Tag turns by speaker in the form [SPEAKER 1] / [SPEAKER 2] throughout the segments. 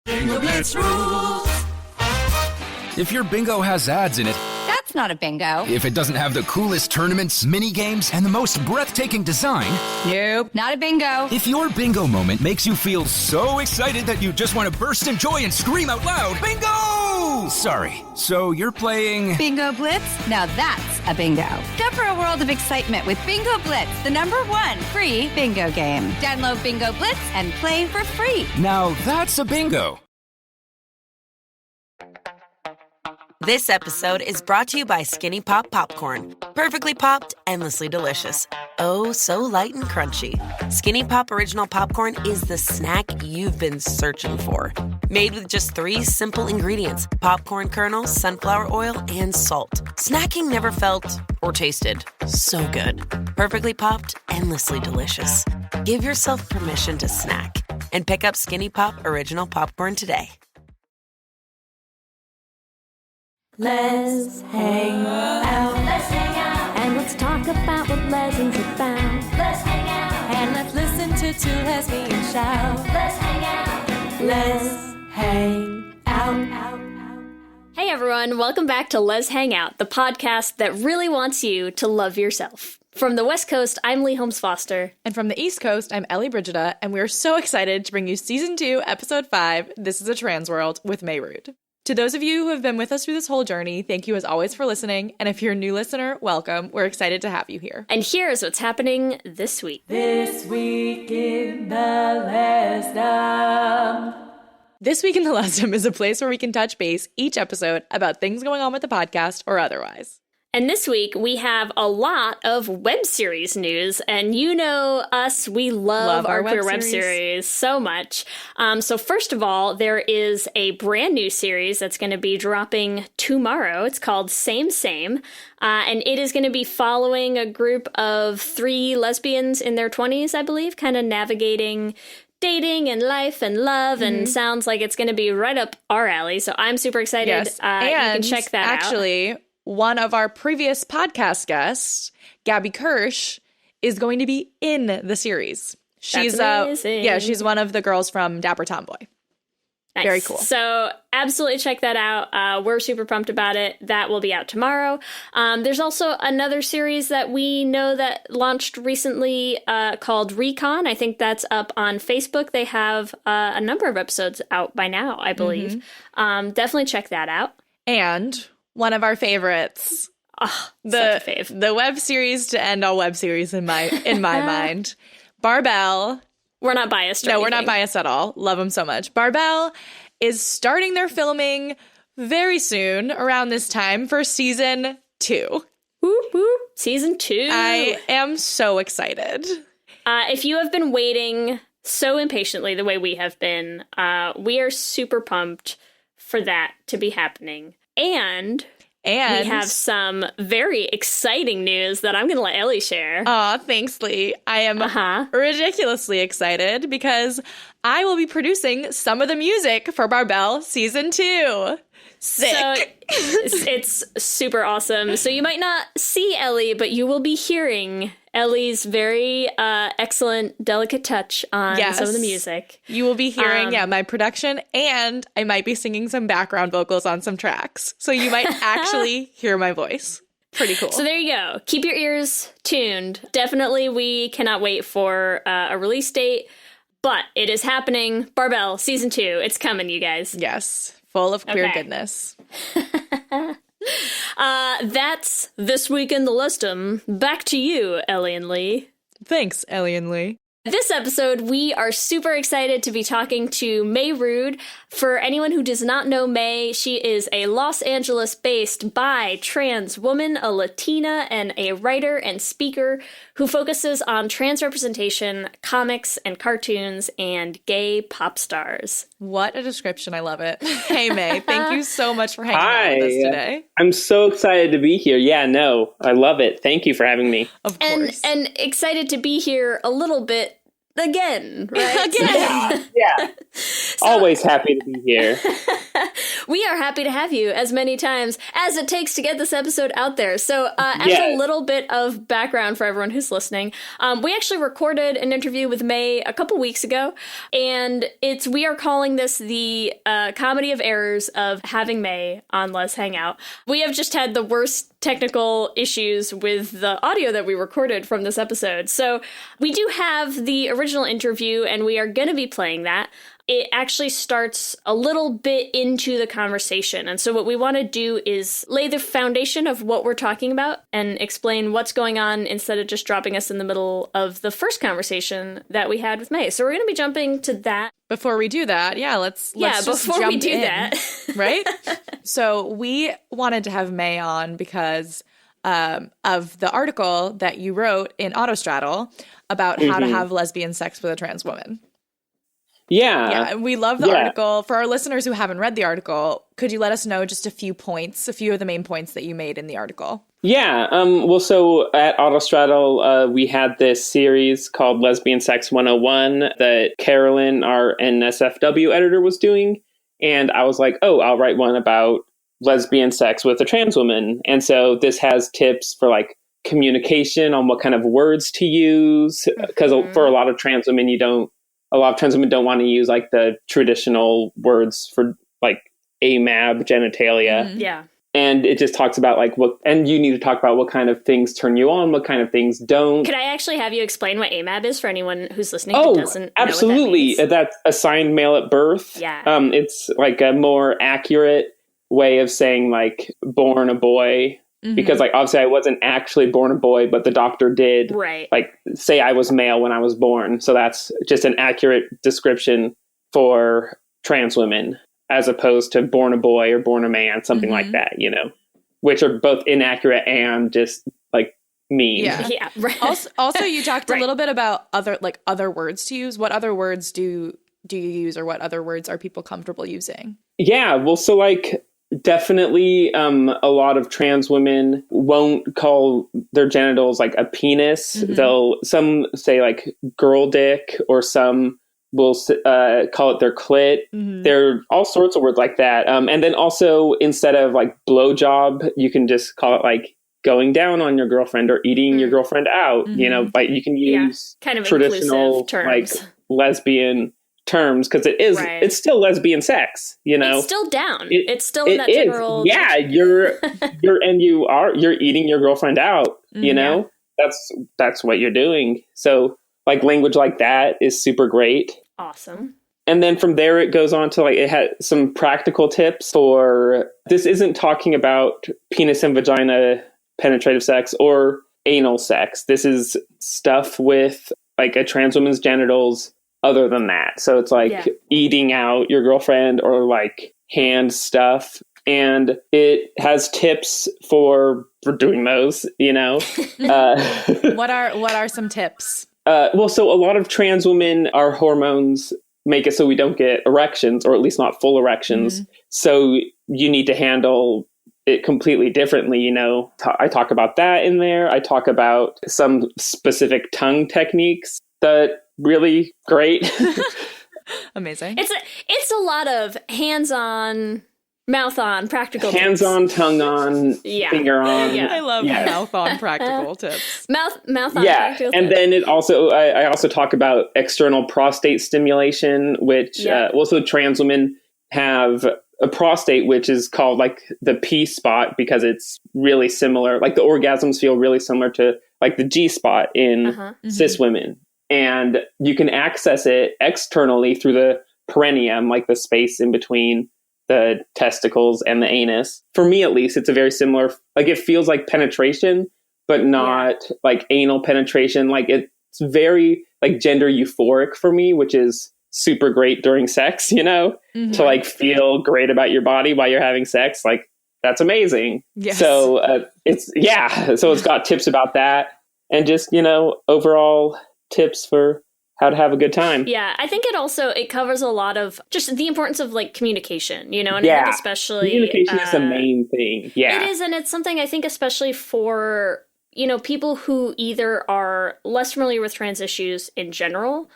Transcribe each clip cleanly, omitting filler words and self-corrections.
[SPEAKER 1] Bingo Blitz rules.
[SPEAKER 2] If your bingo has ads in it,
[SPEAKER 3] That's not a bingo.
[SPEAKER 2] if it doesn't have the coolest tournaments, mini games, and the most breathtaking design,
[SPEAKER 3] Nope, not a bingo.
[SPEAKER 2] if your bingo moment makes you feel so excited that you just want to burst in joy and scream out loud, bingo! Sorry, so you're playing...
[SPEAKER 3] Bingo Blitz? Now that's a bingo. Go for a world of excitement with Bingo Blitz, the #1 free bingo game. Download Bingo Blitz and play for free.
[SPEAKER 2] Now that's a bingo.
[SPEAKER 4] This episode is brought to you by Skinny Pop Popcorn. Perfectly popped, endlessly delicious. Oh, so light and crunchy. Skinny Pop Original Popcorn is the snack you've been searching for. Made with just 3 simple ingredients: popcorn kernels, sunflower oil, and salt. Snacking never felt or tasted so good. Perfectly popped, endlessly delicious. Give yourself permission to snack and pick up Skinny Pop Original Popcorn today.
[SPEAKER 5] Let's hang out.
[SPEAKER 1] Let's hang out.
[SPEAKER 5] And let's talk about what lessons about.
[SPEAKER 1] Let's hang out.
[SPEAKER 5] And let's listen to 2 lesbians shout.
[SPEAKER 1] Let's hang out.
[SPEAKER 5] Let's hang out.
[SPEAKER 6] Hey everyone, welcome back to Let's Hang Out, the podcast that really wants you to love yourself. From the West Coast, I'm Lee Holmes Foster.
[SPEAKER 7] And from the East Coast, I'm Ellie Brigida, and we're so excited to bring you Season 2, Episode 5, This is a Trans World, with Mayrood. To those of you who have been with us through this whole journey, thank you as always for listening, and if you're a new listener, welcome. We're excited to have you here.
[SPEAKER 6] And here's what's happening this week.
[SPEAKER 5] This week in the Lesdom.
[SPEAKER 7] This Week in the Lesdom is a place where we can touch base each episode about things going on with the podcast or otherwise.
[SPEAKER 6] And this week, we have a lot of web series news. And you know us, we love our queer web series so much. So first of all, there is a brand new series that's going to be dropping tomorrow. It's called Same Same. And it is going to be following a group of 3 lesbians in their 20s, I believe, kind of navigating dating and life and love, and sounds like it's going to be right up our alley. So I'm super excited.
[SPEAKER 7] Yes,
[SPEAKER 6] you can check that out.
[SPEAKER 7] Actually, one of our previous podcast guests, Gabby Kirsch, is going to be in the series. She's
[SPEAKER 6] amazing.
[SPEAKER 7] She's one of the girls from Dapper Tomboy.
[SPEAKER 6] Nice.
[SPEAKER 7] Very cool.
[SPEAKER 6] So absolutely check that out. We're super pumped about it. That will be out tomorrow. There's also another series that we know that launched recently called Recon. I think that's up on Facebook. They have a number of episodes out by now, I believe. Definitely check that out.
[SPEAKER 7] And one of our favorites,
[SPEAKER 6] such a fave.
[SPEAKER 7] the web series to end all web series in my mind, Barbell.
[SPEAKER 6] We're not biased.
[SPEAKER 7] No, we're not biased at all. Love them so much. Barbell is starting their filming very soon, around this time, for season 2.
[SPEAKER 6] Whoop, whoop. Season 2.
[SPEAKER 7] I am so excited.
[SPEAKER 6] If you have been waiting so impatiently the way we have been, we are super pumped for that to be happening. And we have some very exciting news that I'm going to let Ellie share.
[SPEAKER 7] Aw, thanks, Lee. I am ridiculously excited because I will be producing some of the music for Barbell Season 2. Sick.
[SPEAKER 6] So it's super awesome. So you might not see Ellie, but you will be hearing Ellie's very excellent, delicate touch on some of the music.
[SPEAKER 7] You will be hearing, my production, and I might be singing some background vocals on some tracks. So you might actually hear my voice. Pretty cool.
[SPEAKER 6] So there you go. Keep your ears tuned. Definitely, we cannot wait for a release date, but it is happening. Barbell Season 2. It's coming, you guys.
[SPEAKER 7] Yes. Full of queer goodness.
[SPEAKER 6] That's This Week in the Lesdom. Back to you, Ellie and Lee.
[SPEAKER 7] Thanks, Ellie and Lee.
[SPEAKER 6] This episode, we are super excited to be talking to Mayrood. For anyone who does not know May, she is a Los Angeles-based bi trans woman, a Latina, and a writer and speaker who focuses on trans representation, comics and cartoons, and gay pop stars.
[SPEAKER 7] What a description. I love it. Hey, May, thank you so much for hanging out with us today.
[SPEAKER 8] I'm so excited to be here. Yeah, no, I love it. Thank you for having me.
[SPEAKER 7] Of course.
[SPEAKER 6] And excited to be here a little bit again, right?
[SPEAKER 8] Yeah. Always happy to be here.
[SPEAKER 6] we are happy to have you as many times as it takes to get this episode out there. So as a little bit of background for everyone who's listening, we actually recorded an interview with May a couple weeks ago, and we are calling this the comedy of errors of having May on Let's Hang Out. We have just had the worst technical issues with the audio that we recorded from this episode. So we do have the original interview, and we are going to be playing that. It actually starts a little bit into the conversation. And so what we want to do is lay the foundation of what we're talking about and explain what's going on instead of just dropping us in the middle of the first conversation that we had with May. So we're going to be jumping to that.
[SPEAKER 7] Before we do that, let's just
[SPEAKER 6] before we
[SPEAKER 7] jump
[SPEAKER 6] do
[SPEAKER 7] in,
[SPEAKER 6] that.
[SPEAKER 7] right? So we wanted to have May on because of the article that you wrote in Autostraddle about how to have lesbian sex with a trans woman.
[SPEAKER 8] Yeah,
[SPEAKER 7] we love the article. For our listeners who haven't read the article, could you let us know just a few of the main points that you made in the article?
[SPEAKER 8] Yeah. Well, so at Autostraddle, we had this series called Lesbian Sex 101 that Carolyn, our NSFW editor, was doing. And I was like, oh, I'll write one about lesbian sex with a trans woman. And so this has tips for like communication on what kind of words to use. Because for a lot of trans women, don't want to use like the traditional words for like AMAB, genitalia.
[SPEAKER 6] Yeah.
[SPEAKER 8] And it just talks about like and you need to talk about what kind of things turn you on, what kind of things don't.
[SPEAKER 6] Could I actually have you explain what AMAB is for anyone who's listening
[SPEAKER 8] who
[SPEAKER 6] doesn't
[SPEAKER 8] absolutely.
[SPEAKER 6] know what that means?
[SPEAKER 8] That's assigned male at birth.
[SPEAKER 6] Yeah.
[SPEAKER 8] It's like a more accurate way of saying like born a boy. Because like obviously I wasn't actually born a boy, but the doctor did like say I was male when I was born. So that's just an accurate description for trans women as opposed to born a boy or born a man, something like that, which are both inaccurate and just like mean.
[SPEAKER 6] Yeah. Right.
[SPEAKER 7] Also you talked a little bit about other words to use. What other words do you use, or what other words are people comfortable using?
[SPEAKER 8] Yeah, well, so like definitely a lot of trans women won't call their genitals like a penis. Some say like girl dick, or some will call it their clit. There are all sorts of words like that. And then also instead of like blowjob, you can just call it like going down on your girlfriend or eating your girlfriend out. Like you can use
[SPEAKER 6] kind of
[SPEAKER 8] traditional
[SPEAKER 6] terms.
[SPEAKER 8] like lesbian terms, because it's still lesbian sex,
[SPEAKER 6] It's still down. It's still in that general.
[SPEAKER 8] Yeah, you're eating your girlfriend out, That's what you're doing. So like language like that is super great.
[SPEAKER 6] Awesome.
[SPEAKER 8] And then from there it goes on to like it had some practical tips for this isn't talking about penis and vagina penetrative sex or anal sex. This is stuff with like a trans woman's genitals other than that. So it's like eating out your girlfriend or like hand stuff. And it has tips for doing those,
[SPEAKER 7] What are some tips?
[SPEAKER 8] Well, so a lot of trans women, our hormones make it so we don't get erections, or at least not full erections. So you need to handle it completely differently. I talk about that in there. I talk about some specific tongue techniques that really great.
[SPEAKER 7] Amazing.
[SPEAKER 6] It's a lot of hands-on, mouth-on, practical
[SPEAKER 8] hands-on, tongue-on, finger on.
[SPEAKER 6] Yeah.
[SPEAKER 7] I love mouth-on practical tips.
[SPEAKER 6] Mouth-on practical
[SPEAKER 8] and
[SPEAKER 6] tips.
[SPEAKER 8] then it also, I also talk about external prostate stimulation, which also trans women have a prostate, which is called like the P spot because it's really similar. Like the orgasms feel really similar to like the G spot in cis women. And you can access it externally through the perineum, like the space in between the testicles and the anus. For me, at least, it's a very similar, like it feels like penetration, but not like anal penetration. Like it's very like gender euphoric for me, which is super great during sex, to like feel great about your body while you're having sex. Like that's amazing.
[SPEAKER 7] Yes.
[SPEAKER 8] So so it's got tips about that and just, overall tips for how to have a good time.
[SPEAKER 6] Yeah, I think it covers a lot of just the importance of like communication, and I think especially
[SPEAKER 8] communication is the main thing. Yeah,
[SPEAKER 6] it is, and it's something I think especially for people who either are less familiar with trans issues in general,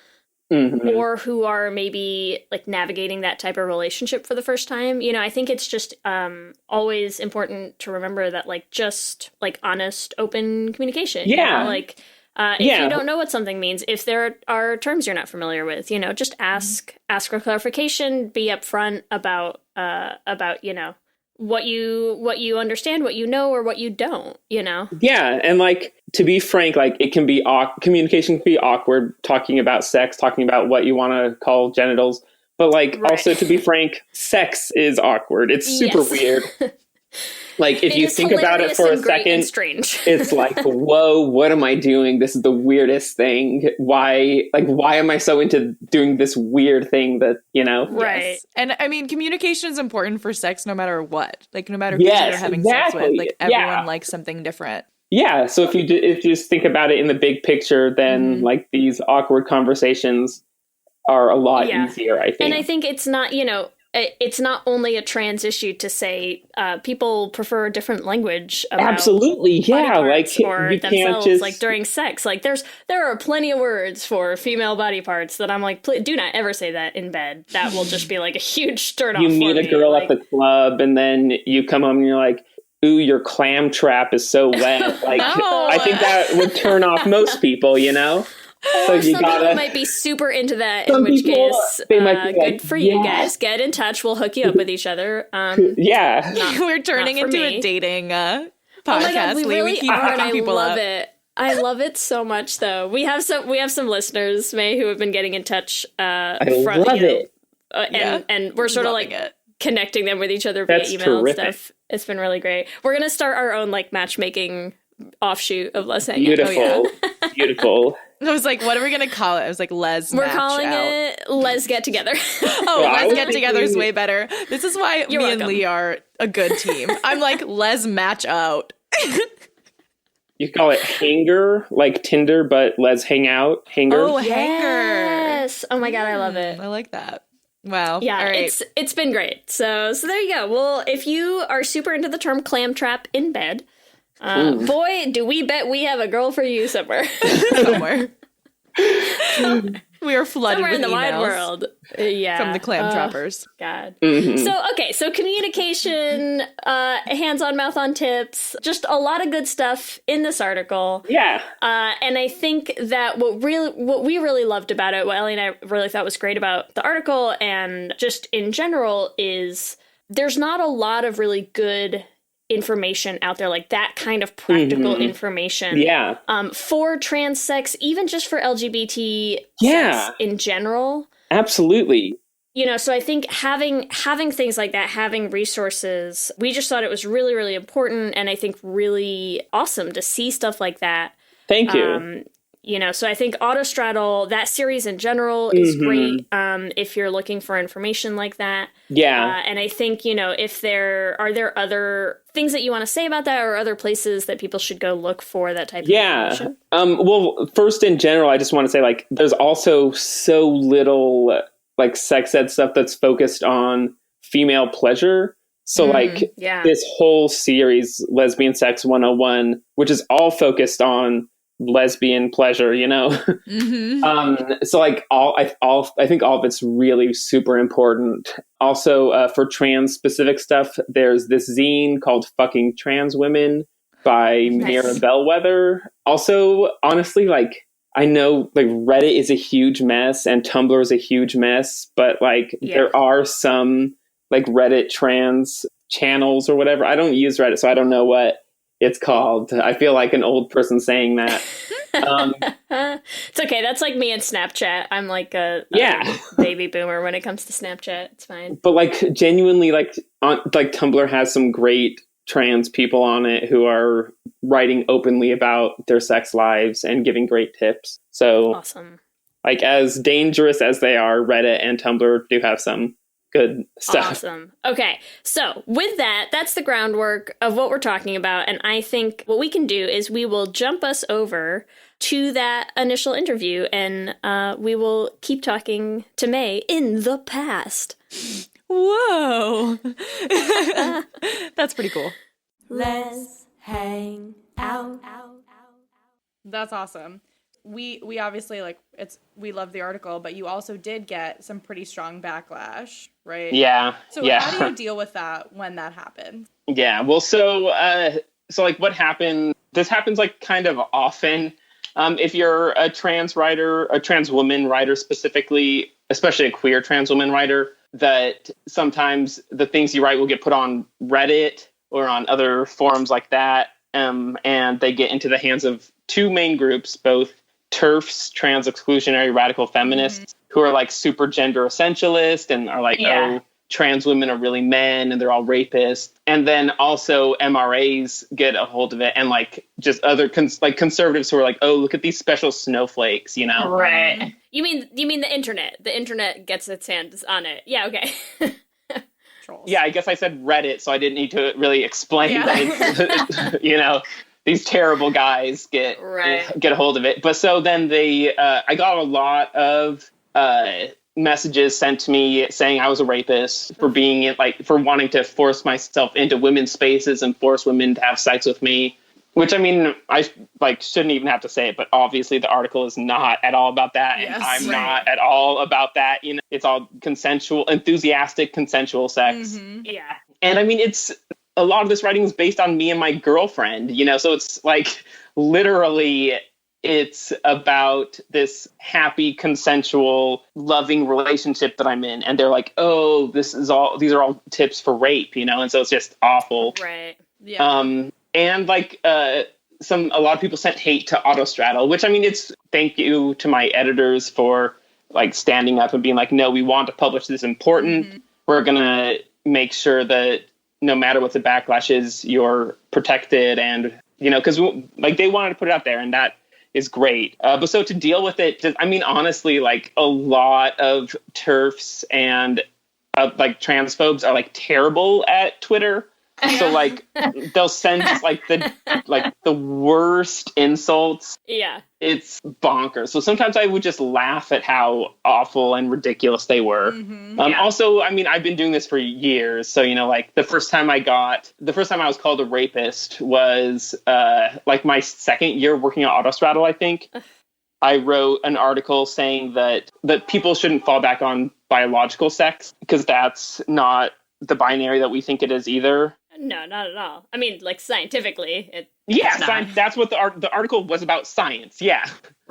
[SPEAKER 6] or who are maybe like navigating that type of relationship for the first time. You know, I think it's just always important to remember that like just like honest, open communication.
[SPEAKER 8] Yeah.
[SPEAKER 6] You know? Like if you don't know what something means, if there are terms you're not familiar with, you know, just ask for clarification, be upfront about you know, what you understand, what you know, or what you don't, you know?
[SPEAKER 8] Yeah. And like, to be frank, like it can be, communication can be awkward, talking about sex, talking about what you want to call genitals. But like, also to be frank, sex is awkward. It's super weird. Like if you think about it for a second,
[SPEAKER 6] strange.
[SPEAKER 8] It's like, whoa, what am I doing? This is the weirdest thing. Why am I so into doing this weird thing that, you know?
[SPEAKER 6] Right.
[SPEAKER 7] Yes. And I mean, communication is important for sex no matter what. Like no matter who you're having sex with, like everyone likes something different.
[SPEAKER 8] Yeah. So if you just think about it in the big picture, then like these awkward conversations are a lot easier, I think.
[SPEAKER 6] And I think it's not, you know, it's not only a trans issue to say people prefer a different language about
[SPEAKER 8] absolutely, yeah, like
[SPEAKER 6] or
[SPEAKER 8] you
[SPEAKER 6] themselves,
[SPEAKER 8] can't just
[SPEAKER 6] like during sex. Like there are plenty of words for female body parts that I'm like, do not ever say that in bed. That will just be like a huge turn off.
[SPEAKER 8] You meet a girl at the club, and then you come home and you're like, "Ooh, your clam trap is so wet." Like I think that would turn off most people, you know. So
[SPEAKER 6] some people might be super into that, in which case,
[SPEAKER 8] they might be
[SPEAKER 6] good
[SPEAKER 8] like,
[SPEAKER 6] for you guys. Get in touch. We'll hook you up with each other.
[SPEAKER 7] We're turning into a dating podcast.
[SPEAKER 6] Oh my God, we really
[SPEAKER 7] keep
[SPEAKER 6] are, and
[SPEAKER 7] hooking
[SPEAKER 6] I
[SPEAKER 7] people
[SPEAKER 6] love
[SPEAKER 7] up.
[SPEAKER 6] it. I love it so much, though. We have some listeners, May, who have been getting in touch.
[SPEAKER 8] I love it.
[SPEAKER 6] And we're sort of like connecting them with each other via email and stuff. It's been really great. We're gonna start our own like matchmaking offshoot of Let's Hang Out.
[SPEAKER 8] Beautiful, beautiful.
[SPEAKER 7] I was like, what are we going to call it? I was like,
[SPEAKER 6] We're calling it Les Get Together.
[SPEAKER 7] Les Get Together is way better. This is why
[SPEAKER 6] You're welcome.
[SPEAKER 7] and Lee are a good team. I'm like, Les Match Out.
[SPEAKER 8] You call it Hanger, like Tinder, but Les Hang Out. Hanger.
[SPEAKER 7] Oh, Hanger.
[SPEAKER 6] Yes. Oh my God, I love it.
[SPEAKER 7] I like that. Wow.
[SPEAKER 6] Yeah,
[SPEAKER 7] all right.
[SPEAKER 6] it's been great. So there you go. Well, if you are super into the term clam trap in bed, boy, do we bet we have a girl for you somewhere.
[SPEAKER 7] Somewhere. We are flooded
[SPEAKER 6] somewhere
[SPEAKER 7] with
[SPEAKER 6] in the
[SPEAKER 7] emails
[SPEAKER 6] wide world. Yeah.
[SPEAKER 7] from the clam trappers.
[SPEAKER 6] God.
[SPEAKER 8] Mm-hmm.
[SPEAKER 6] So communication, hands-on, mouth-on tips, just a lot of good stuff in this article.
[SPEAKER 8] Yeah.
[SPEAKER 6] And I think that what we really loved about it, what Ellie and I really thought was great about the article and just in general, is there's not a lot of really good information out there, like that kind of practical information.
[SPEAKER 8] Yeah.
[SPEAKER 6] For trans sex, even just for LGBT
[SPEAKER 8] Yeah.
[SPEAKER 6] sex in general.
[SPEAKER 8] Absolutely.
[SPEAKER 6] You know, so I think having things like that, having resources, we just thought it was really, really important, and I think really awesome to see stuff like that.
[SPEAKER 8] Thank you.
[SPEAKER 6] You know, so I think Autostraddle, that series in general, is great if you're looking for information like that.
[SPEAKER 8] Yeah.
[SPEAKER 6] And I think, you know, if are there other things that you want to say about that, or other places that people should go look for that type of information?
[SPEAKER 8] Well, first in general, I just want to say, like, there's also so little like sex ed stuff that's focused on female pleasure. So like this whole series, Lesbian Sex 101, which is all focused on lesbian pleasure, you know? So like I think all of it's really super important. Also, for trans specific stuff, there's this zine called Fucking Trans Women by Mira Bellwether. Also, honestly, like, I know like Reddit is a huge mess and Tumblr is a huge mess, but like there are some like Reddit trans channels or whatever. I don't use Reddit, so I don't know what it's called. I feel like an old person saying that.
[SPEAKER 6] It's okay. That's like me and Snapchat. I'm like a baby boomer when it comes to Snapchat. It's fine.
[SPEAKER 8] But like genuinely, like Tumblr has some great trans people on it who are writing openly about their sex lives and giving great tips. So
[SPEAKER 6] awesome.
[SPEAKER 8] Like, as dangerous as they are, Reddit and Tumblr do have some good stuff.
[SPEAKER 6] Awesome. Okay. So with that, that's the groundwork of what we're talking about. And I think what we can do is we will jump us over to that initial interview, and we will keep talking to May in the past.
[SPEAKER 7] Whoa. That's pretty cool.
[SPEAKER 5] Let's hang out.
[SPEAKER 7] That's awesome. we obviously we love the article, but you also did get some pretty strong backlash, right?
[SPEAKER 8] Yeah.
[SPEAKER 7] So
[SPEAKER 8] yeah.
[SPEAKER 7] how do you deal with that when that happens?
[SPEAKER 8] Yeah. Well, so like what happened, this happens like kind of often. If you're a trans writer, a trans woman writer specifically, especially a queer trans woman writer, that sometimes the things you write will get put on Reddit or on other forums like that. And they get into the hands of two main groups, both TERFs, trans exclusionary radical feminists, who are like super gender essentialist and are like, oh, trans women are really men and they're all rapists. And then also MRAs get a hold of it, and like just other conservatives who are like, oh, look at these special snowflakes, you know?
[SPEAKER 6] Right. You mean the internet? The internet gets its hands on it. Yeah. Okay.
[SPEAKER 8] Yeah, I guess I said Reddit, so I didn't need to really explain that it's, you know, these terrible guys get a hold of it. But so then I got a lot of messages sent to me saying I was a rapist for for wanting to force myself into women's spaces and force women to have sex with me. Which, I mean, I shouldn't even have to say it, but obviously the article is not at all about that. Yes, and I'm not at all about that. You know, it's all enthusiastic, consensual sex.
[SPEAKER 6] Mm-hmm. Yeah.
[SPEAKER 8] And I mean, a lot of this writing is based on me and my girlfriend, you know, so it's like literally it's about this happy, consensual, loving relationship that I'm in. And they're like, oh, these are all tips for rape, you know, and so it's just awful.
[SPEAKER 6] Right. Yeah.
[SPEAKER 8] And a lot of people sent hate to Autostraddle, which, I mean, it's thank you to my editors for like standing up and being like, no, we want to publish this important. Mm-hmm. We're going to make sure that no matter what the backlash is, you're protected. And, you know, because like they wanted to put it out there, and that is great. But so to deal with it, I mean, honestly, like a lot of TERFs and transphobes are like terrible at Twitter. So like they'll send just like the worst insults.
[SPEAKER 6] Yeah.
[SPEAKER 8] It's bonkers. So sometimes I would just laugh at how awful and ridiculous they were. Mm-hmm. Also, I mean, I've been doing this for years. So, you know, like the first time I was called a rapist was like my second year working at Autostraddle, I think. I wrote an article saying that people shouldn't fall back on biological sex because that's not the binary that we think it is either.
[SPEAKER 6] No, not at all. I mean, like scientifically,
[SPEAKER 8] that's what the article was about, science. Yeah,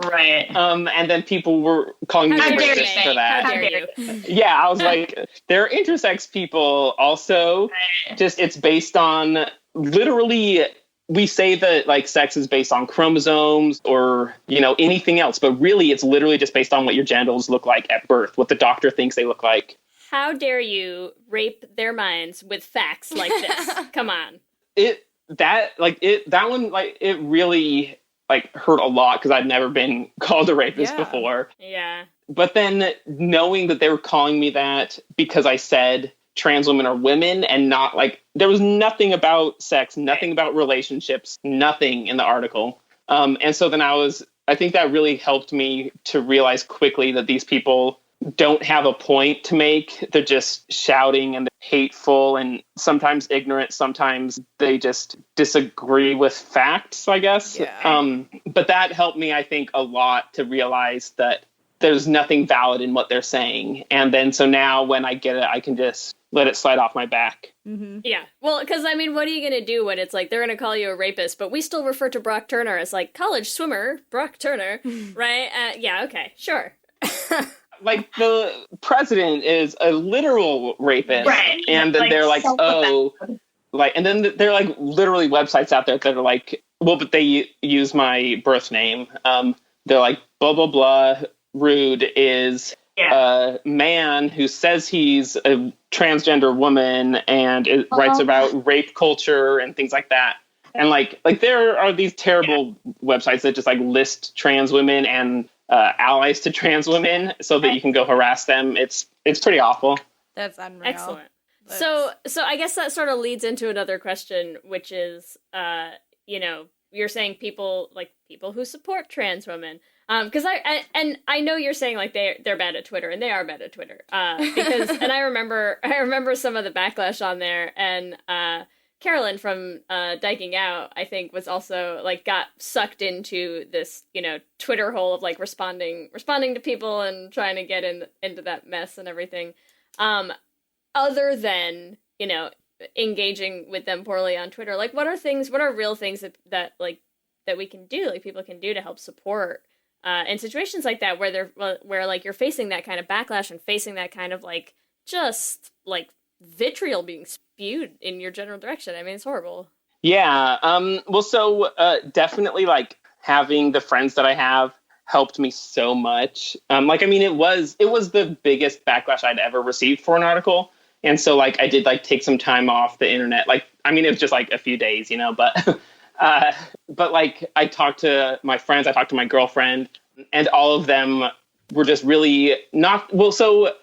[SPEAKER 9] right.
[SPEAKER 8] And then people were calling me racist for that.
[SPEAKER 6] How dare you?
[SPEAKER 8] Yeah, I was like, there are intersex people also. Right. Just it's based on literally. We say that like sex is based on chromosomes or, you know, anything else, but really it's literally just based on what your genitals look like at birth, what the doctor thinks they look like.
[SPEAKER 6] How dare you rape their minds with facts like this? Come on.
[SPEAKER 8] That one it really like hurt a lot because I'd never been called a rapist before.
[SPEAKER 6] Yeah.
[SPEAKER 8] But then knowing that they were calling me that because I said trans women are women and not like there was nothing about sex, nothing about relationships, nothing in the article. And so then I think that really helped me to realize quickly that these people don't have a point to make. They're just shouting and they're hateful and sometimes ignorant. Sometimes they just disagree with facts, I guess. Yeah. But that helped me, I think, a lot to realize that there's nothing valid in what they're saying. And then so now when I get it, I can just let it slide off my back.
[SPEAKER 6] Mm-hmm. Yeah. Well, because, I mean, what are you going to do when it's like they're going to call you a rapist, but we still refer to Brock Turner as like college swimmer, Brock Turner, right? Yeah, okay, sure.
[SPEAKER 8] Like the president is a literal rapist,
[SPEAKER 9] right?
[SPEAKER 8] And then they're like, oh, like, and then they're like literally websites out there that are like, well, but they use my birth name. They're like, blah blah blah. Rude is a man who says he's a transgender woman and writes about rape culture and things like that. And like there are these terrible websites that just like list trans women and allies to trans women so that you can go harass them. It's pretty awful.
[SPEAKER 7] That's unreal.
[SPEAKER 6] Excellent. So I guess that sort of leads into another question, which is, you know, you're saying people who support trans women. Because I know you're saying like they're bad at Twitter, and they are bad at Twitter. Because and I remember some of the backlash on there, and Carolyn from Diking Out, I think, was also like got sucked into this, Twitter hole of like responding to people and trying to get into that mess and everything. Other than, engaging with them poorly on Twitter, like what are real things that we can do, like people can do to help support in situations like that where like you're facing that kind of backlash and facing that kind of like just like vitriol being spewed in your general direction. I mean, it's horrible.
[SPEAKER 8] Yeah. Well, so definitely like having the friends that I have helped me so much. It was the biggest backlash I'd ever received for an article. And so like I did like take some time off the internet. Like, I mean, it was just like a few days, but but like I talked to my friends, I talked to my girlfriend, and all of them were just really not well. So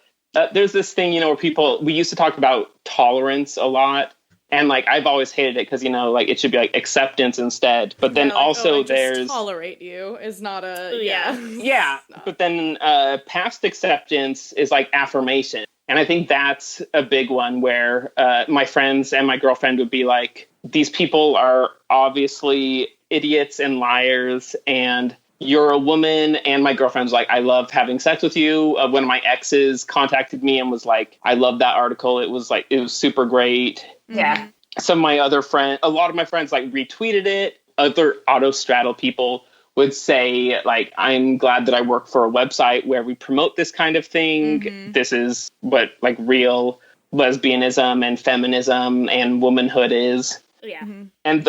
[SPEAKER 8] there's this thing, where we used to talk about tolerance a lot. And like, I've always hated it because, like it should be like acceptance instead. But then also there's
[SPEAKER 7] tolerate you is not a.
[SPEAKER 8] Yeah. But then past acceptance is like affirmation. And I think that's a big one where my friends and my girlfriend would be like, these people are obviously idiots and liars, and you're a woman. And my girlfriend's like, I love having sex with you. One of my exes contacted me and was like, I love that article. It was super great.
[SPEAKER 1] Yeah.
[SPEAKER 8] Some of my other friends, a lot of my friends like retweeted it. Other auto-straddle people would say, like, I'm glad that I work for a website where we promote this kind of thing. Mm-hmm. This is what like real lesbianism and feminism and womanhood is.
[SPEAKER 6] Yeah. Mm-hmm.
[SPEAKER 8] And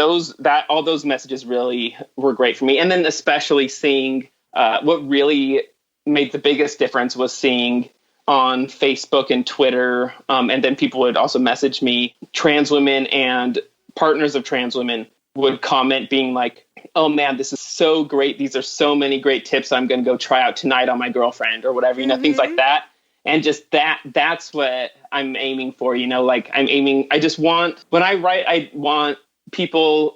[SPEAKER 8] all those messages really were great for me. And then especially seeing what really made the biggest difference was seeing on Facebook and Twitter. And then people would also message me, trans women and partners of trans women would comment being like, oh man, this is so great. These are so many great tips I'm going to go try out tonight on my girlfriend or whatever, things like that. And just that's what I'm aiming for, like I just want, when I write, I want people,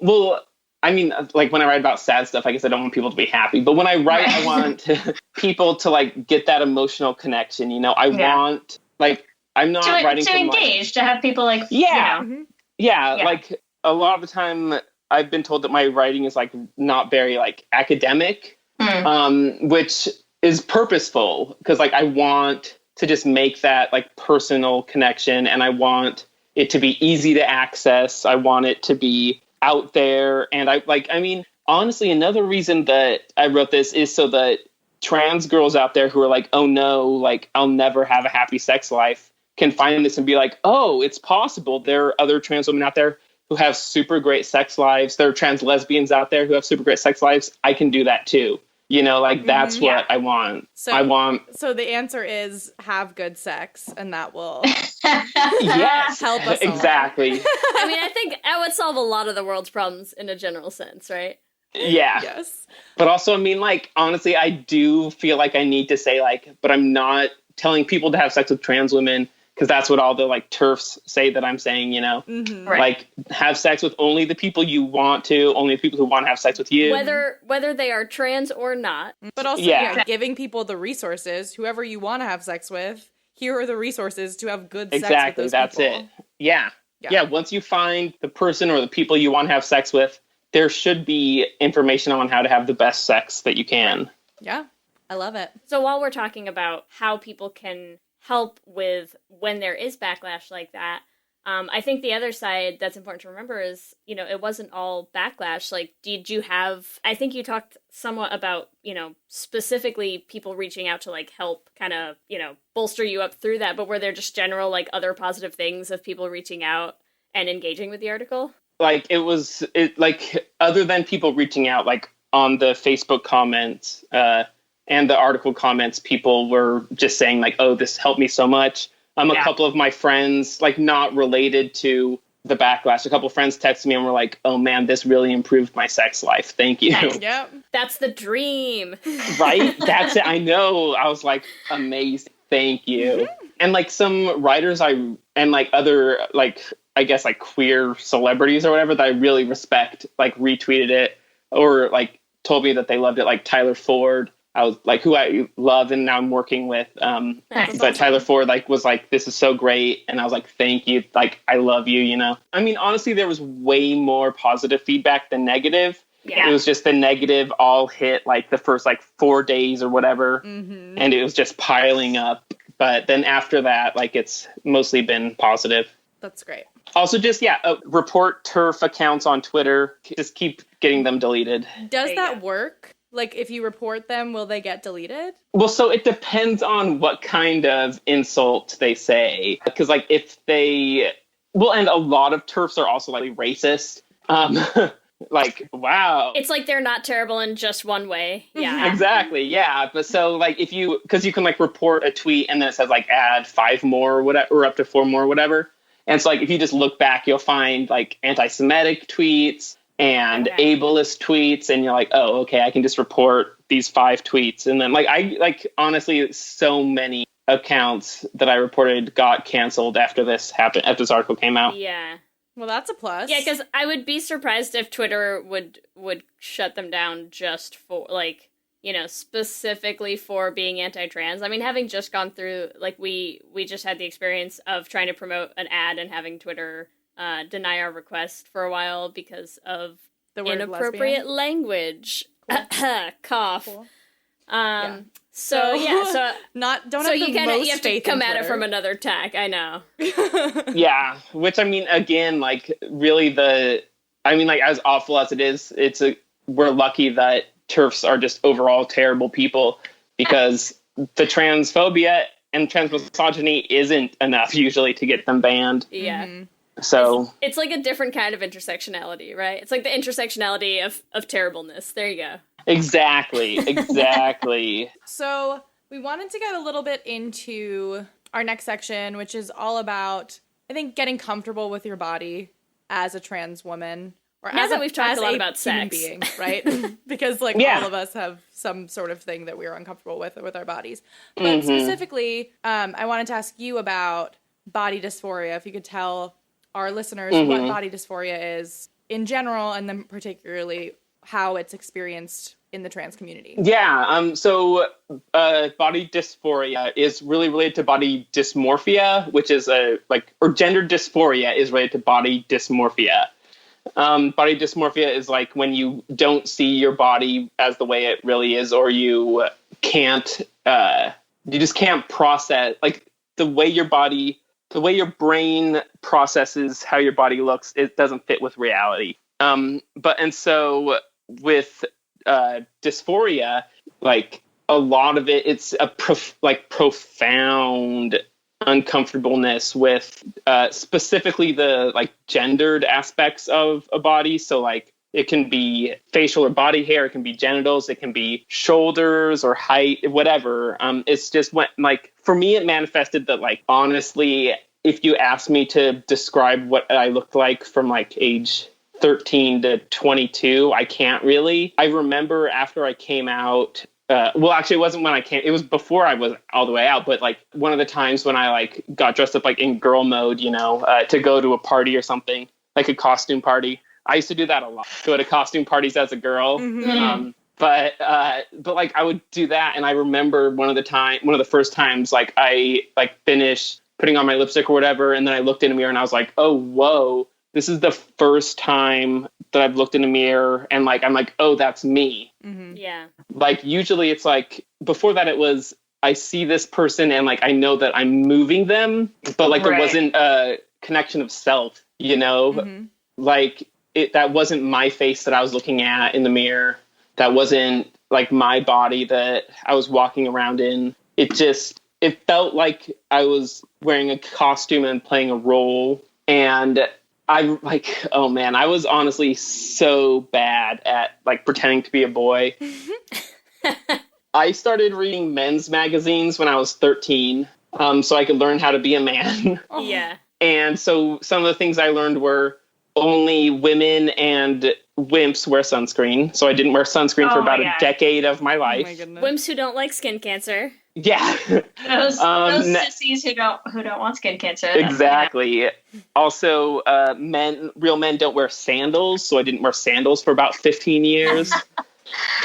[SPEAKER 8] like when I write about sad stuff, I guess I don't want people to be happy, but when I write, I want people to like get that emotional connection. I want, like, I'm not writing
[SPEAKER 1] to engage, to have people like,
[SPEAKER 8] like a lot of the time I've been told that my writing is like not very like academic, which is purposeful because like I want to just make that like personal connection, and I want it to be easy to access. I want it to be out there. And honestly, another reason that I wrote this is so that trans girls out there who are like, oh no, like I'll never have a happy sex life, can find this and be like, oh, it's possible. There are other trans women out there who have super great sex lives. There are trans lesbians out there who have super great sex lives. I can do that too. That's what I want.
[SPEAKER 7] So the answer is have good sex, and that will
[SPEAKER 8] yes,
[SPEAKER 7] help us
[SPEAKER 8] exactly.
[SPEAKER 6] I mean, I think that would solve a lot of the world's problems in a general sense, right?
[SPEAKER 8] Yeah.
[SPEAKER 7] Yes.
[SPEAKER 8] But also, honestly, I do feel like I need to say but I'm not telling people to have sex with trans women, because that's what all the like TERFs say that I'm saying,
[SPEAKER 7] Mm-hmm.
[SPEAKER 6] Right.
[SPEAKER 8] Like have sex with only the people you want to, only the people who want to have sex with you.
[SPEAKER 6] Whether they are trans or not.
[SPEAKER 7] But also giving people the resources, whoever you want to have sex with, here are the resources to have good sex with those
[SPEAKER 8] that's
[SPEAKER 7] people.
[SPEAKER 8] it. Yeah. Once you find the person or the people you want to have sex with, there should be information on how to have the best sex that you can.
[SPEAKER 7] Yeah. I love it.
[SPEAKER 6] So while we're talking about how people can help with when there is backlash like that, I think the other side that's important to remember is, it wasn't all backlash. Like, did you have, I think you talked somewhat about, specifically people reaching out to like help kind of, bolster you up through that, but were there just general like other positive things of people reaching out and engaging with the article?
[SPEAKER 8] Like other than people reaching out, like on the Facebook comments, and the article comments, people were just saying like, oh, this helped me so much. A couple of my friends, like not related to the backlash, a couple of friends texted me and were like, oh man, this really improved my sex life. Thank you.
[SPEAKER 7] Yep.
[SPEAKER 6] That's the dream.
[SPEAKER 8] Right? That's it. I know. I was like, amazing. Thank you. Mm-hmm. And like some writers and like other, like, I guess like queer celebrities or whatever that I really respect, like retweeted it or like told me that they loved it, like Tyler Ford. I was like, who I love and now I'm working with. But Tyler Ford was like, this is so great. And I was like, thank you. Like, I love you, you know? I mean, honestly, there was way more positive feedback than negative. Yeah. It was just the negative all hit like the first 4 days or whatever. Mm-hmm. And it was just piling up. But then after that, it's mostly been positive.
[SPEAKER 7] That's great.
[SPEAKER 8] Also, just, report turf accounts on Twitter. Just keep getting them deleted.
[SPEAKER 7] Does that work? If you report them, will they get deleted?
[SPEAKER 8] Well, so it depends on what kind of insult they say. Because, if they... Well, and a lot of turfs are also, racist. Wow.
[SPEAKER 6] It's they're not terrible in just one way. Yeah.
[SPEAKER 8] Exactly, yeah. But so, if you... Because you can, report a tweet and then it says, add 5 more or whatever, or up to 4 more or whatever. And so, if you just look back, you'll find, anti-Semitic tweets and ableist tweets, and you're like, oh, okay, I can just report these 5 tweets. And then, honestly, so many accounts that I reported got canceled after this happened, after this article came out.
[SPEAKER 6] Yeah.
[SPEAKER 7] Well, that's a plus.
[SPEAKER 6] Yeah, because I would be surprised if Twitter would shut them down just for, specifically for being anti-trans. I mean, having just gone through, we just had the experience of trying to promote an ad and having Twitter deny our request for a while because of
[SPEAKER 7] the word
[SPEAKER 6] inappropriate language. Cool. Cough.
[SPEAKER 7] Cool.
[SPEAKER 6] So
[SPEAKER 7] you have to come at it from
[SPEAKER 6] another tack. I know.
[SPEAKER 8] Yeah, which I mean, again, really as awful as it is, we're lucky that TERFs are just overall terrible people, because the transphobia and transmisogyny isn't enough usually to get them banned.
[SPEAKER 6] Yeah.
[SPEAKER 8] Mm-hmm. So
[SPEAKER 6] it's a different kind of intersectionality, right? It's the intersectionality of terribleness. There you go.
[SPEAKER 8] Exactly.
[SPEAKER 7] So we wanted to get a little bit into our next section, which is all about, I think, getting comfortable with your body as a trans woman. Or
[SPEAKER 6] now that we've talked a lot about sex.
[SPEAKER 7] Being, right? Because all of us have some sort of thing that we're uncomfortable with our bodies. But specifically, I wanted to ask you about body dysphoria. If you could tell our listeners what body dysphoria is in general, and then particularly how it's experienced in the trans community.
[SPEAKER 8] Yeah. So body dysphoria is really related to body dysmorphia, which is or gender dysphoria is related to body dysmorphia. Body dysmorphia is when you don't see your body as the way it really is, or you just can't process, the way your brain processes how your body looks, it doesn't fit with reality. So with dysphoria, a lot of it, it's a profound uncomfortableness with specifically the gendered aspects of a body. So it can be facial or body hair, it can be genitals, it can be shoulders or height, whatever. It's just for me, it manifested that honestly, if you asked me to describe what I looked like from age 13 to 22, I can't really. I remember after I came out, actually, it wasn't when I came. It was before I was all the way out. But one of the times when I got dressed up in girl mode, to go to a party or something, a costume party. I used to do that a lot. Go to costume parties as a girl. Mm-hmm. But I would do that, and I remember one of the first times I finished putting on my lipstick or whatever, and then I looked in a mirror and I was like, oh, whoa. This is the first time that I've looked in a mirror and I'm oh, that's me.
[SPEAKER 6] Mm-hmm. Yeah.
[SPEAKER 8] Usually it's before that it was, I see this person and I know that I'm moving them, but there wasn't a connection of self, Mm-hmm. That wasn't my face that I was looking at in the mirror. That wasn't my body that I was walking around in. It felt like I was wearing a costume and playing a role. And I'm oh man, I was honestly so bad at pretending to be a boy. I started reading men's magazines when I was 13, so I could learn how to be a man.
[SPEAKER 6] Yeah.
[SPEAKER 8] And so some of the things I learned were only women and wimps wear sunscreen. So I didn't wear sunscreen for about a decade of my life.
[SPEAKER 7] Oh my goodness.
[SPEAKER 6] Wimps who don't like skin cancer.
[SPEAKER 8] Yeah.
[SPEAKER 1] Those sissies who don't want skin cancer.
[SPEAKER 8] Exactly. Also, real men don't wear sandals, so I didn't wear sandals for about 15 years.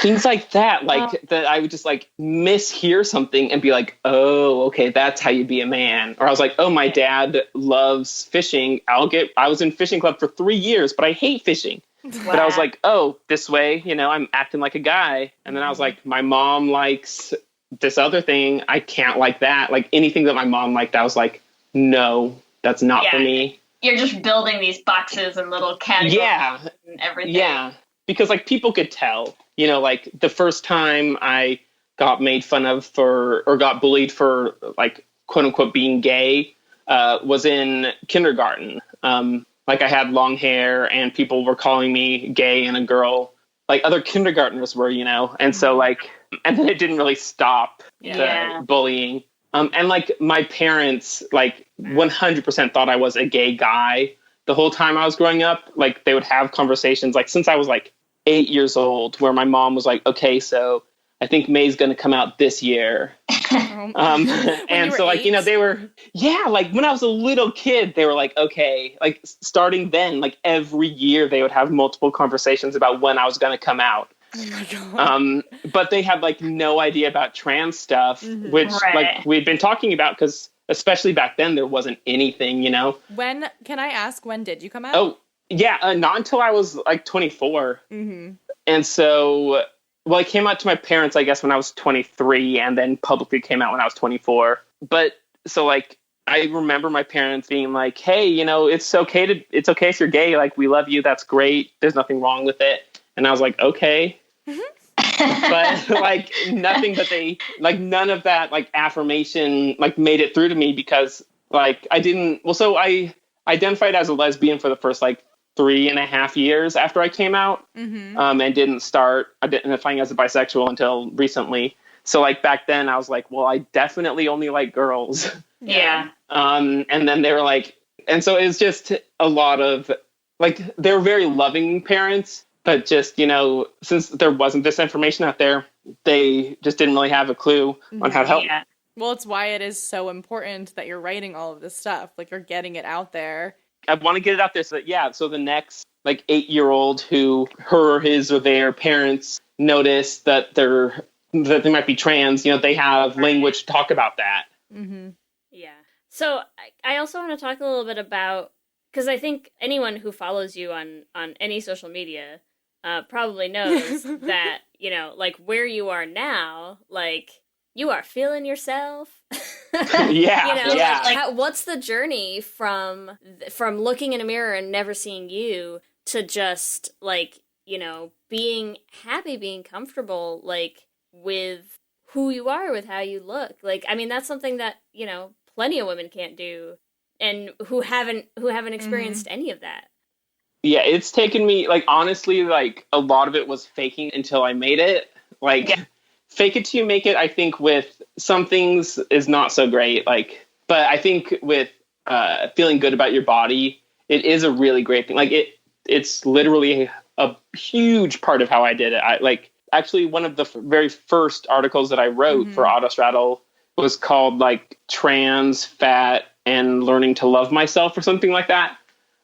[SPEAKER 8] things like that, that I would just like mishear something and be like, oh, okay, that's how you be a man. Or I was like, oh, my dad loves fishing. I was in fishing club for 3 years, but I hate fishing. Wow. But I was like, oh, this way, I'm acting like a guy. And then I was like, my mom likes this other thing. I can't like that. Like anything that my mom liked, I was like, no, that's not for me.
[SPEAKER 1] You're just building these boxes and little categories and everything. Yeah, because like people could tell, like the first time I got made fun of or got bullied for like quote unquote being gay was in kindergarten. Like I had long hair and people were calling me gay and a girl, like other kindergartners were, and so like, and then it didn't really stop the bullying. And like my parents, like 100% thought I was a gay guy the whole time I was growing up. Like they would have conversations like since I was like 8 years old where my mom was like, okay, so I think May's going to come out this year. And so like, 8? They were, like when I was a little kid, they were like, okay, like starting then, like every year they would have multiple conversations about when I was going to come out. Oh my God. But they had like no idea about trans stuff, which like we'd been talking about because especially back then there wasn't anything,
[SPEAKER 7] When, can I ask, when did you come out?
[SPEAKER 8] Oh, yeah, not until I was like 24. Mm-hmm. And so, well, I came out to my parents, I guess, when I was 23 and then publicly came out when I was 24. But so like, I remember my parents being like, hey, it's okay if you're gay. Like, we love you. That's great. There's nothing wrong with it. And I was like, okay. But like nothing but none of that like affirmation like made it through to me because like so I identified as a lesbian for the first like 3.5 years after I came out and didn't start identifying as a bisexual until recently. So like back then I was like, well, I definitely only like girls.
[SPEAKER 1] Yeah.
[SPEAKER 8] And then they were like, and so it's just a lot of like, they were very loving parents. But just, since there wasn't this information out there, they just didn't really have a clue on how to help. Yeah.
[SPEAKER 7] Well, it's why it is so important that you're writing all of this stuff. Like, you're getting it out there.
[SPEAKER 8] I want to get it out there so that, so the next, like, 8-year-old who his or their parents notice that they might be trans, they have language to talk about that.
[SPEAKER 6] Mm-hmm. Yeah. So I also want to talk a little bit about, because I think anyone who follows you on any social media probably knows that, like where you are now, like you are feeling yourself.
[SPEAKER 8] Yeah.
[SPEAKER 6] Like, what's the journey from looking in a mirror and never seeing you to just like, being happy, being comfortable, like with who you are, with how you look. Like, I mean, that's something that, plenty of women can't do and who haven't experienced any of that.
[SPEAKER 8] Yeah, it's taken me, like, honestly, like, a lot of it was faking until I made it. Like, fake it till you make it, I think, with some things is not so great. Like, but I think with feeling good about your body, it is a really great thing. Like, it's literally a huge part of how I did it. Actually, one of the very first articles that I wrote for Autostraddle was called, like, Trans, Fat, and Learning to Love Myself or something like that.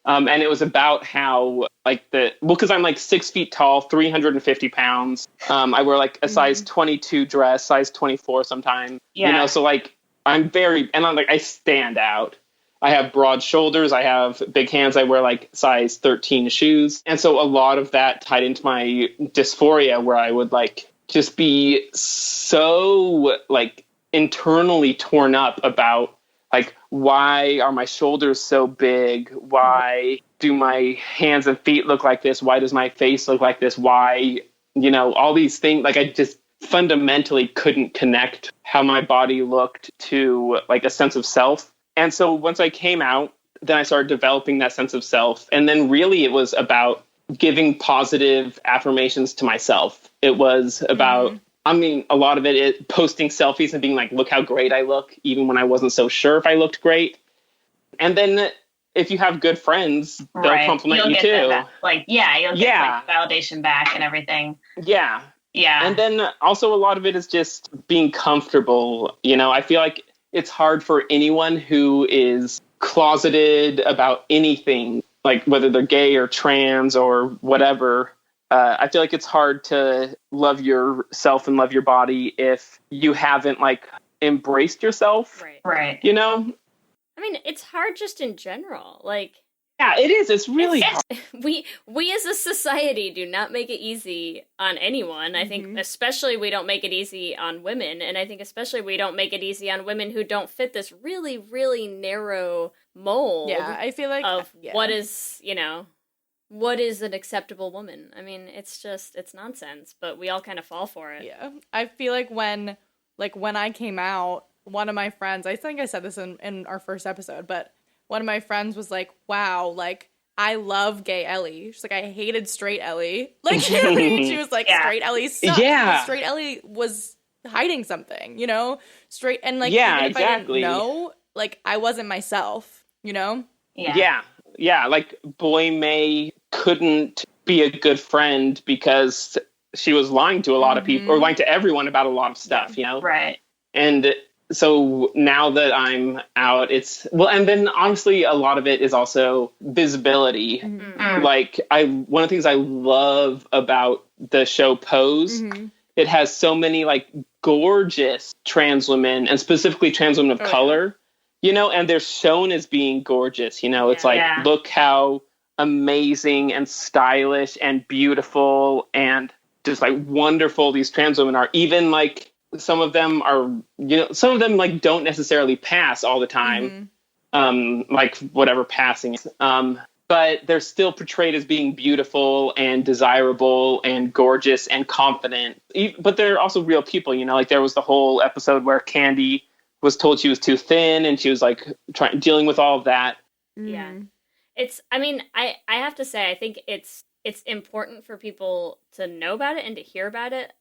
[SPEAKER 8] And it was about how, like, because I'm like 6 feet tall, 350 pounds. I wear like a size 22 dress, size 24 sometimes. Yeah. So like I'm I stand out. I have broad shoulders. I have big hands. I wear like size 13 shoes. And so a lot of that tied into my dysphoria where I would like just be so like internally torn up about like, why are my shoulders so big? Why do my hands and feet look like this? Why does my face look like this? Why, all these things, like I just fundamentally couldn't connect how my body looked to like a sense of self. And so once I came out, then I started developing that sense of self. And then really it was about giving positive affirmations to myself. It was about I mean, a lot of it is posting selfies and being like, look how great I look, even when I wasn't so sure if I looked great. And then if you have good friends, they'll compliment you too.
[SPEAKER 1] You'll get validation back and everything.
[SPEAKER 8] Yeah.
[SPEAKER 1] Yeah.
[SPEAKER 8] And then also a lot of it is just being comfortable. I feel like it's hard for anyone who is closeted about anything, like whether they're gay or trans or whatever.
[SPEAKER 1] I feel like it's hard to love yourself and love your body if you haven't like embraced yourself.
[SPEAKER 6] Right.
[SPEAKER 1] You know?
[SPEAKER 6] I mean, it's hard just in general. Like,
[SPEAKER 1] yeah, it is. It's really hard.
[SPEAKER 6] We as a society do not make it easy on anyone. I think especially we don't make it easy on women. And I think especially we don't make it easy on women who don't fit this really, really narrow mold.
[SPEAKER 7] Yeah, I feel like
[SPEAKER 6] of what is, what is an acceptable woman? I mean, it's nonsense, but we all kind of fall for it.
[SPEAKER 7] Yeah. I feel like when I came out, one of my friends, I think I said this in our first episode, but one of my friends was like, wow, like, I love gay Ellie. She's like, I hated straight Ellie. Like, she was like, straight Ellie sucked.
[SPEAKER 1] Yeah.
[SPEAKER 7] Straight Ellie was hiding something, Straight, and like,
[SPEAKER 1] yeah,
[SPEAKER 7] even if
[SPEAKER 1] exactly.
[SPEAKER 7] I didn't know, like, I wasn't myself,
[SPEAKER 1] Yeah. Like, Boy May couldn't be a good friend because she was lying to a lot of people, or lying to everyone about a lot of stuff,
[SPEAKER 6] Right.
[SPEAKER 1] And so now that I'm out, and then honestly, a lot of it is also visibility. Like, one of the things I love about the show Pose, it has so many like gorgeous trans women, and specifically trans women of color, and they're shown as being gorgeous. It's like, look how amazing and stylish and beautiful and just like wonderful these trans women are. Even like, some of them are, like don't necessarily pass all the time, like whatever passing is. But they're still portrayed as being beautiful and desirable and gorgeous and confident. But they're also real people, like there was the whole episode where Candy was told she was too thin and she was like dealing with all of that.
[SPEAKER 6] Yeah. I have to say, I think it's important for people to know about it and to hear about it.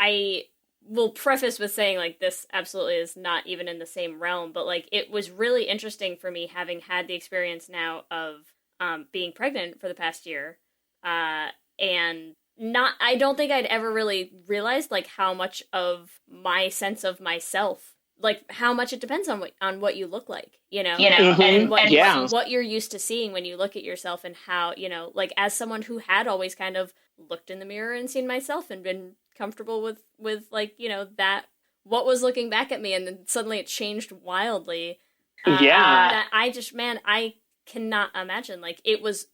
[SPEAKER 6] I will preface with saying, like, this absolutely is not even in the same realm, but, like, it was really interesting for me having had the experience now of being pregnant for the past year, and I don't think I'd ever really realized, like, how much of my sense of myself, like, how much it depends on what you look like, and what you're used to seeing when you look at yourself, and how, like, as someone who had always kind of looked in the mirror and seen myself and been comfortable with like, that what was looking back at me, and then suddenly it changed wildly. That I cannot imagine. Like, it was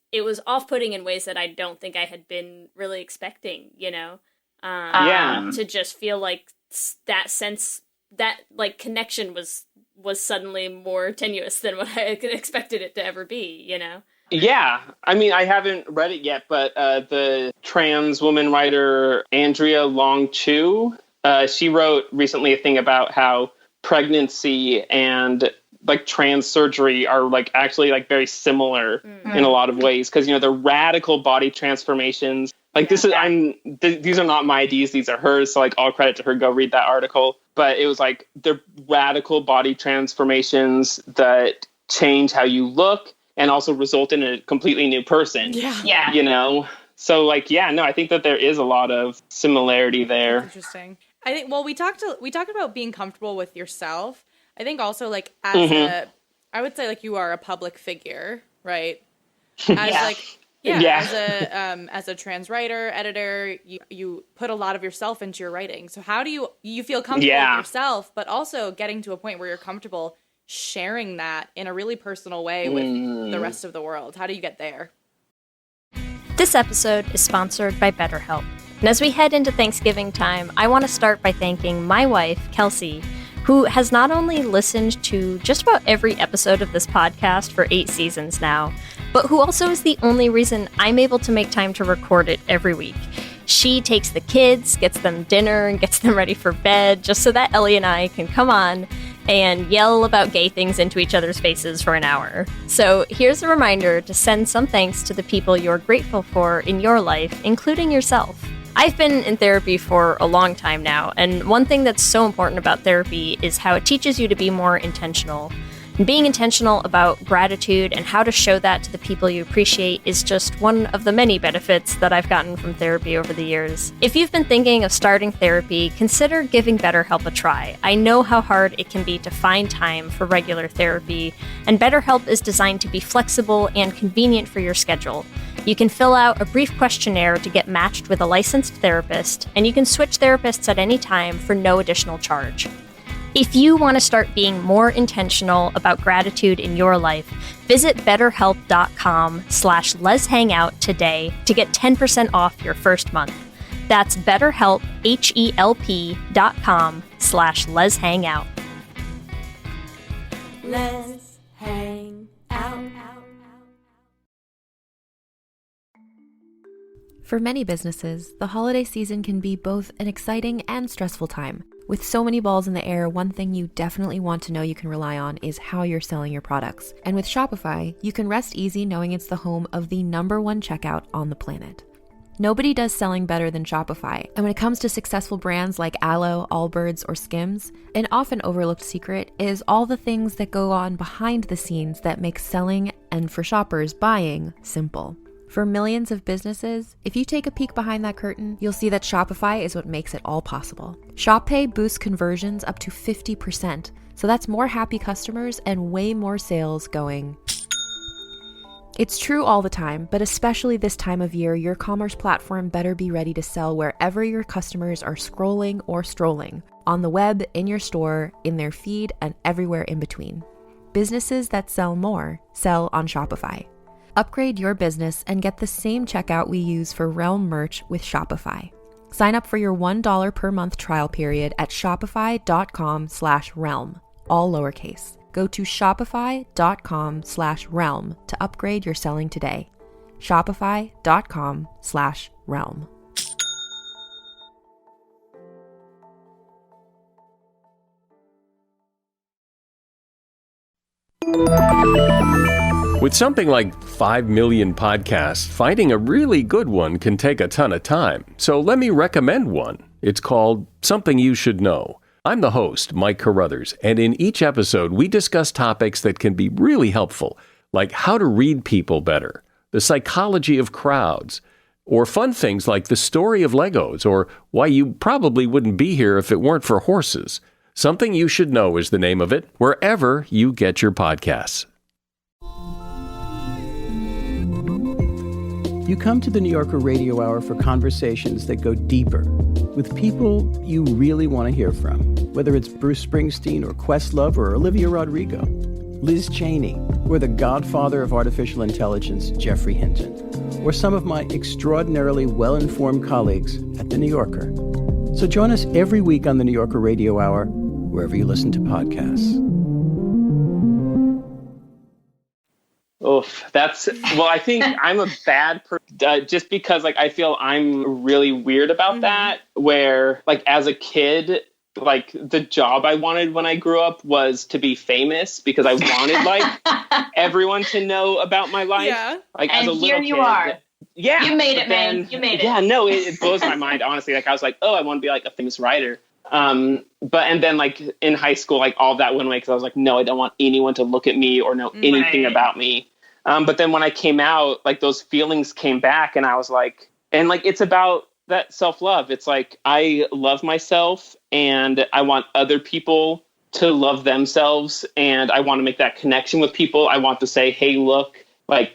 [SPEAKER 6] off-putting in ways that I don't think I had been really expecting, to just feel like that sense, that like connection was suddenly more tenuous than what I expected it to ever be,
[SPEAKER 1] Yeah, I mean, I haven't read it yet, but the trans woman writer Andrea Long Chu, she wrote recently a thing about how pregnancy and like trans surgery are like actually like very similar in a lot of ways, because they're radical body transformations. Like these are not my ideas, these are hers, so like all credit to her, go read that article. But it was like they're radical body transformations that change how you look and also result in a completely new person. Yeah. So like, I think that there is a lot of similarity there.
[SPEAKER 7] Interesting. I think, well, we talked about being comfortable with yourself. I think also like as I would say like you are a public figure, right? As as a trans writer, editor, you put a lot of yourself into your writing. So how do you feel comfortable with yourself, but also getting to a point where you're comfortable sharing that in a really personal way with the rest of the world? How do you get there?
[SPEAKER 6] This episode is sponsored by BetterHelp. And as we head into Thanksgiving time, I want to start by thanking my wife, Kelsey, who has not only listened to just about every episode of this podcast for 8 seasons now, but who also is the only reason I'm able to make time to record it every week. She takes the kids, gets them dinner, and gets them ready for bed just so that Ellie and I can come on and yell about gay things into each other's faces for an hour. So here's a reminder to send some thanks to the people you're grateful for in your life, including yourself. I've been in therapy for a long time now, and one thing that's so important about therapy is how it teaches you to be more intentional. And being intentional about gratitude and how to show that to the people you appreciate is just one of the many benefits that I've gotten from therapy over the years. If you've been thinking of starting therapy, consider giving BetterHelp a try. I know how hard it can be to find time for regular therapy, and BetterHelp is designed to be flexible and convenient for your schedule. You can fill out a brief questionnaire to get matched with a licensed therapist, and you can switch therapists at any time for no additional charge. If you want to start being more intentional about gratitude in your life, visit betterhelp.com/leshangout today to get 10% off your first month. That's BetterHelp, HELP.com/leshangout.
[SPEAKER 5] Let's hang out.
[SPEAKER 7] For many businesses, the holiday season can be both an exciting and stressful time. With so many balls in the air, one thing you definitely want to know you can rely on is how you're selling your products. And with Shopify, you can rest easy knowing it's the home of the #1 checkout on the planet. Nobody does selling better than Shopify, and when it comes to successful brands like Aloe, Allbirds, or Skims, an often overlooked secret is all the things that go on behind the scenes that make selling, and for shoppers, buying, simple. For millions of businesses, if you take a peek behind that curtain, you'll see that Shopify is what makes it all possible. Shop Pay boosts conversions up to 50%, so that's more happy customers and way more sales going. It's true all the time, but especially this time of year, your commerce platform better be ready to sell wherever your customers are scrolling or strolling, on the web, in your store, in their feed, and everywhere in between. Businesses that sell more sell on Shopify. Upgrade your business and get the same checkout we use for Realm merch with Shopify. Sign up for your $1 per month trial period at shopify.com/realm, all lowercase. Go to shopify.com/realm to upgrade your selling today. Shopify.com/realm.
[SPEAKER 9] With something like 5 million podcasts, finding a really good one can take a ton of time. So let me recommend one. It's called Something You Should Know. I'm the host, Mike Carruthers, and in each episode, we discuss topics that can be really helpful, like how to read people better, the psychology of crowds, or fun things like the story of Legos, or why you probably wouldn't be here if it weren't for horses. Something You Should Know is the name of it, wherever you get your podcasts.
[SPEAKER 10] You come to the New Yorker Radio Hour for conversations that go deeper with people you really want to hear from, whether it's Bruce Springsteen or Questlove or Olivia Rodrigo, Liz Cheney, or the godfather of artificial intelligence, Geoffrey Hinton, or some of my extraordinarily well-informed colleagues at the New Yorker. So join us every week on the New Yorker Radio Hour, wherever you listen to podcasts.
[SPEAKER 1] Oof, I think I'm a bad person just because I feel I'm really weird about that, where as a kid, the job I wanted when I grew up was to be famous because I wanted everyone to know about my life.
[SPEAKER 11] Yeah.
[SPEAKER 1] As
[SPEAKER 11] and
[SPEAKER 1] a little
[SPEAKER 11] here
[SPEAKER 1] kid,
[SPEAKER 11] you are.
[SPEAKER 1] Yeah.
[SPEAKER 11] You made it, man. You made it.
[SPEAKER 1] Yeah, no, it blows my mind, honestly. I was oh, I want to be a famous writer. And then in high school, all that went away because I was no, I don't want anyone to look at me or know anything about me. But then when I came out, those feelings came back and I was it's about that self-love. It's I love myself and I want other people to love themselves. And I want to make that connection with people. I want to say, hey, look,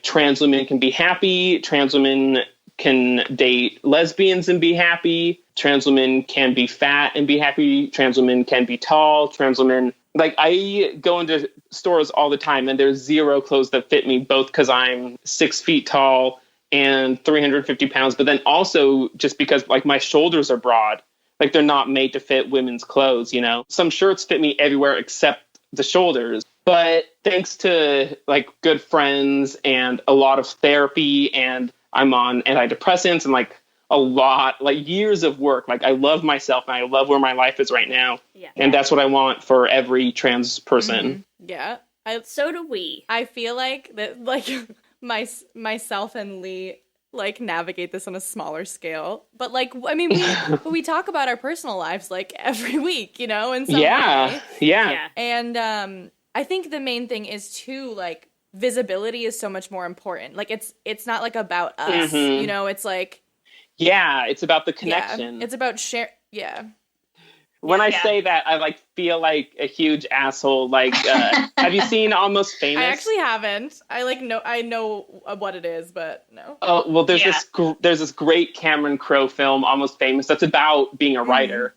[SPEAKER 1] trans women can be happy. Trans women can date lesbians and be happy. Trans women can be fat and be happy. Trans women can be tall. Trans women... I go into stores all the time and there's zero clothes that fit me, both because I'm 6 feet tall and 350 pounds, but then also just because my shoulders are broad, they're not made to fit women's clothes, Some shirts fit me everywhere except the shoulders. But thanks to good friends and a lot of therapy, and I'm on antidepressants and a lot, years of work. I love myself and I love where my life is right now. Yeah. And that's what I want for every trans person.
[SPEAKER 7] Mm-hmm. Yeah.
[SPEAKER 6] So do we.
[SPEAKER 7] I feel that myself and Lee navigate this on a smaller scale. But we talk about our personal lives every week, in some way.
[SPEAKER 1] Yeah.
[SPEAKER 7] And I think the main thing is too visibility is so much more important. It's not about us, it's
[SPEAKER 1] yeah, it's about the connection.
[SPEAKER 7] Yeah, it's about share. Yeah.
[SPEAKER 1] When I say that, I like feel like a huge asshole. Like, have you seen Almost Famous?
[SPEAKER 7] I actually haven't. I know what it is, but no.
[SPEAKER 1] Oh well, there's this great Cameron Crowe film, Almost Famous, that's about being a writer.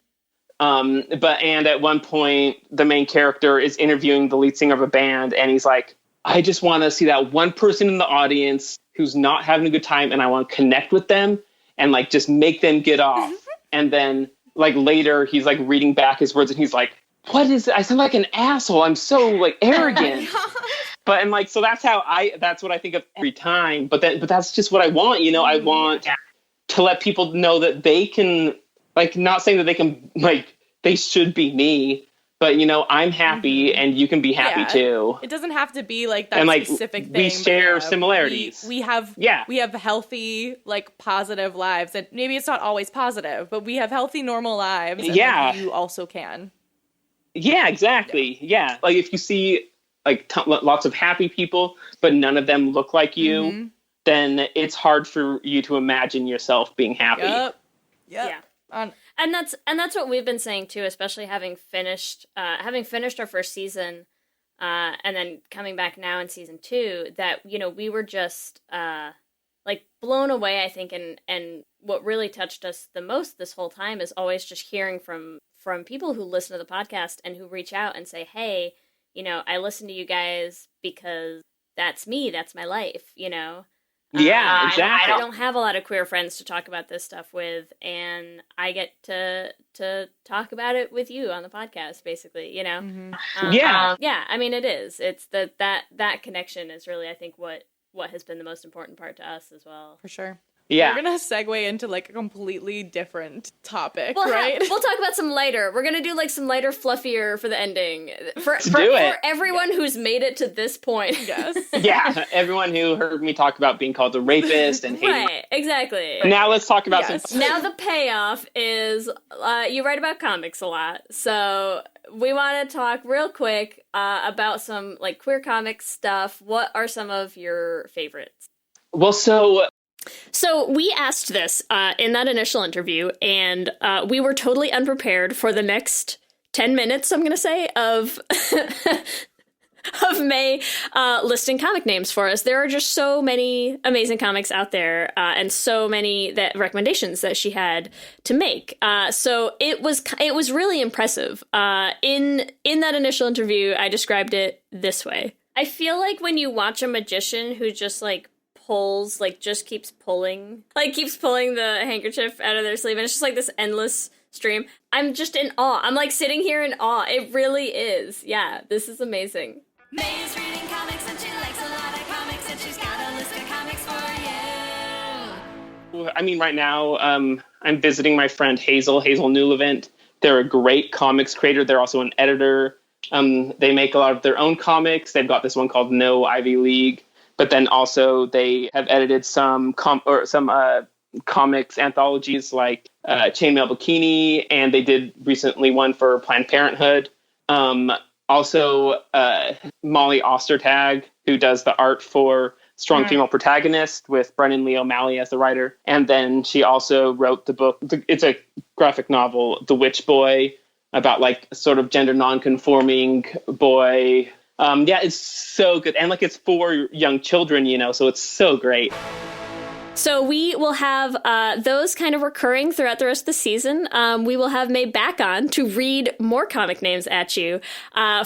[SPEAKER 1] And at one point, the main character is interviewing the lead singer of a band, and he's like, "I just want to see that one person in the audience who's not having a good time, and I want to connect with them and like just make them get off." And then like later he's like reading back his words and he's like, "What is it? I sound like an asshole. I'm so like arrogant." And like, so that's what I think of every time. But that's just what I want. You know, I want to let people know that they can, like, not saying that they can, like, they should be me, but you know, I'm happy and you can be happy too.
[SPEAKER 7] It doesn't have to be like that
[SPEAKER 1] and, like,
[SPEAKER 7] specific thing.
[SPEAKER 1] We share similarities.
[SPEAKER 7] We have healthy, like, positive lives, and maybe it's not always positive, but we have healthy, normal lives. And like, you also can.
[SPEAKER 1] Yeah, exactly. Yeah, like if you see like lots of happy people, but none of them look like you, then it's hard for you to imagine yourself being happy.
[SPEAKER 7] Yep.
[SPEAKER 6] Yeah. And that's what we've been saying too, especially having finished our first season, and then coming back now in season 2, that, you know, we were just like blown away, I think, and what really touched us the most this whole time is always just hearing from people who listen to the podcast and who reach out and say, "Hey, you know, I listen to you guys because that's me, that's my life," you know?
[SPEAKER 1] Yeah, exactly.
[SPEAKER 6] I don't have a lot of queer friends to talk about this stuff with, and I get to talk about it with you on the podcast, basically, you know?
[SPEAKER 1] Yeah.
[SPEAKER 6] I mean, it is. It's that connection is really, I think, what has been the most important part to us as well.
[SPEAKER 7] For sure.
[SPEAKER 1] Yeah.
[SPEAKER 7] We're going to segue into like a completely different topic,
[SPEAKER 6] we'll
[SPEAKER 7] right?
[SPEAKER 6] We'll talk about some lighter. We're going to do like some lighter, fluffier for the ending. For everyone who's made it to this point.
[SPEAKER 7] Yes.
[SPEAKER 1] Yeah. Everyone who heard me talk about being called a rapist and hating.
[SPEAKER 6] Right. Exactly.
[SPEAKER 1] Now let's talk about some.
[SPEAKER 6] Now the payoff is you write about comics a lot. So we want to talk real quick about some like queer comics stuff. What are some of your favorites?
[SPEAKER 1] Well,
[SPEAKER 6] So we asked this in that initial interview, and we were totally unprepared for the next 10 minutes, I'm going to say, of May listing comic names for us. There are just so many amazing comics out there, and so many recommendations that she had to make. So it was really impressive. In that initial interview, I described it this way. I feel like when you watch a magician who just keeps pulling the handkerchief out of their sleeve, and it's just like this endless stream. I'm just in awe. I'm like sitting here in awe. It really is. Yeah, this is amazing.
[SPEAKER 5] May is reading comics and she likes a lot of comics and she's got a list of comics for you.
[SPEAKER 1] I mean, right now, I'm visiting my friend Hazel Newlevant. They're a great comics creator. They're also an editor. They make a lot of their own comics. They've got this one called No Ivy League. But then also they have edited some comics anthologies like Chainmail Bikini, and they did recently one for Planned Parenthood. Also, Molly Ostertag, who does the art for Strong Female Protagonist with Brennan Lee O'Malley as the writer. And then she also wrote the book, it's a graphic novel, The Witch Boy, about like sort of gender non-conforming boy. Yeah, it's so good. And like it's for young children, you know, so it's so great.
[SPEAKER 6] So we will have those kind of recurring throughout the rest of the season. We will have May back on to read more comic names at you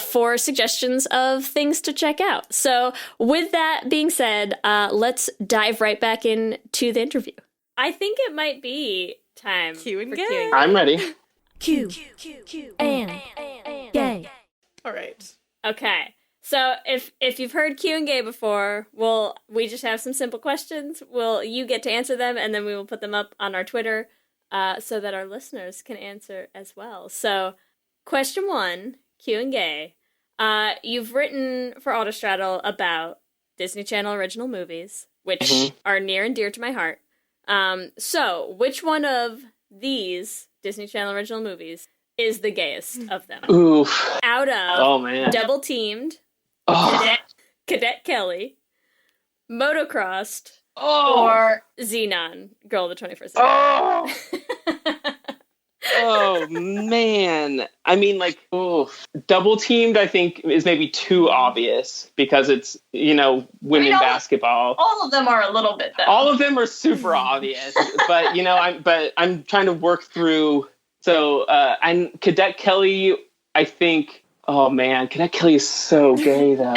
[SPEAKER 6] for suggestions of things to check out. So with that being said, let's dive right back into the interview. I think it might be time.
[SPEAKER 7] Q and Gay.
[SPEAKER 1] I'm ready.
[SPEAKER 5] Q and Gay.
[SPEAKER 7] All right.
[SPEAKER 6] Okay. So if you've heard Q and Gay before, we just have some simple questions. You get to answer them, and then we will put them up on our Twitter so that our listeners can answer as well. So question 1, Q and Gay. You've written for Autostraddle about Disney Channel original movies, which are near and dear to my heart. So which one of these Disney Channel original movies is the gayest of them?
[SPEAKER 1] Oof.
[SPEAKER 6] Out of Double Teamed, Cadet Kelly, Motocrossed, or Xenon, Girl of the 21st Century.
[SPEAKER 1] Oh, man. I mean, like, double teamed, I think, is maybe too obvious because it's, women basketball.
[SPEAKER 11] All of them are a little bit, though.
[SPEAKER 1] All of them are super obvious. But, I'm trying to work through. So, Cadet Kelly, I think, oh, man, Cadet Kelly is so gay, though.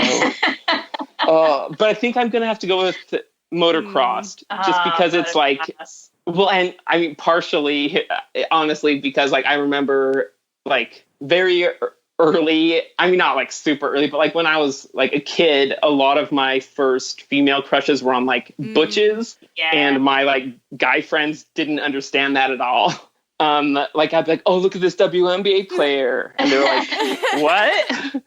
[SPEAKER 1] But I think I'm going to have to go with Motocrossed just because it's like... Well, and I mean, partially, honestly, because like I remember like very early, I mean, not like super early, but like when I was like a kid, a lot of my first female crushes were on like butches, and my like guy friends didn't understand that at all. Like I'd be like, oh, look at this WNBA player, and they're like, what?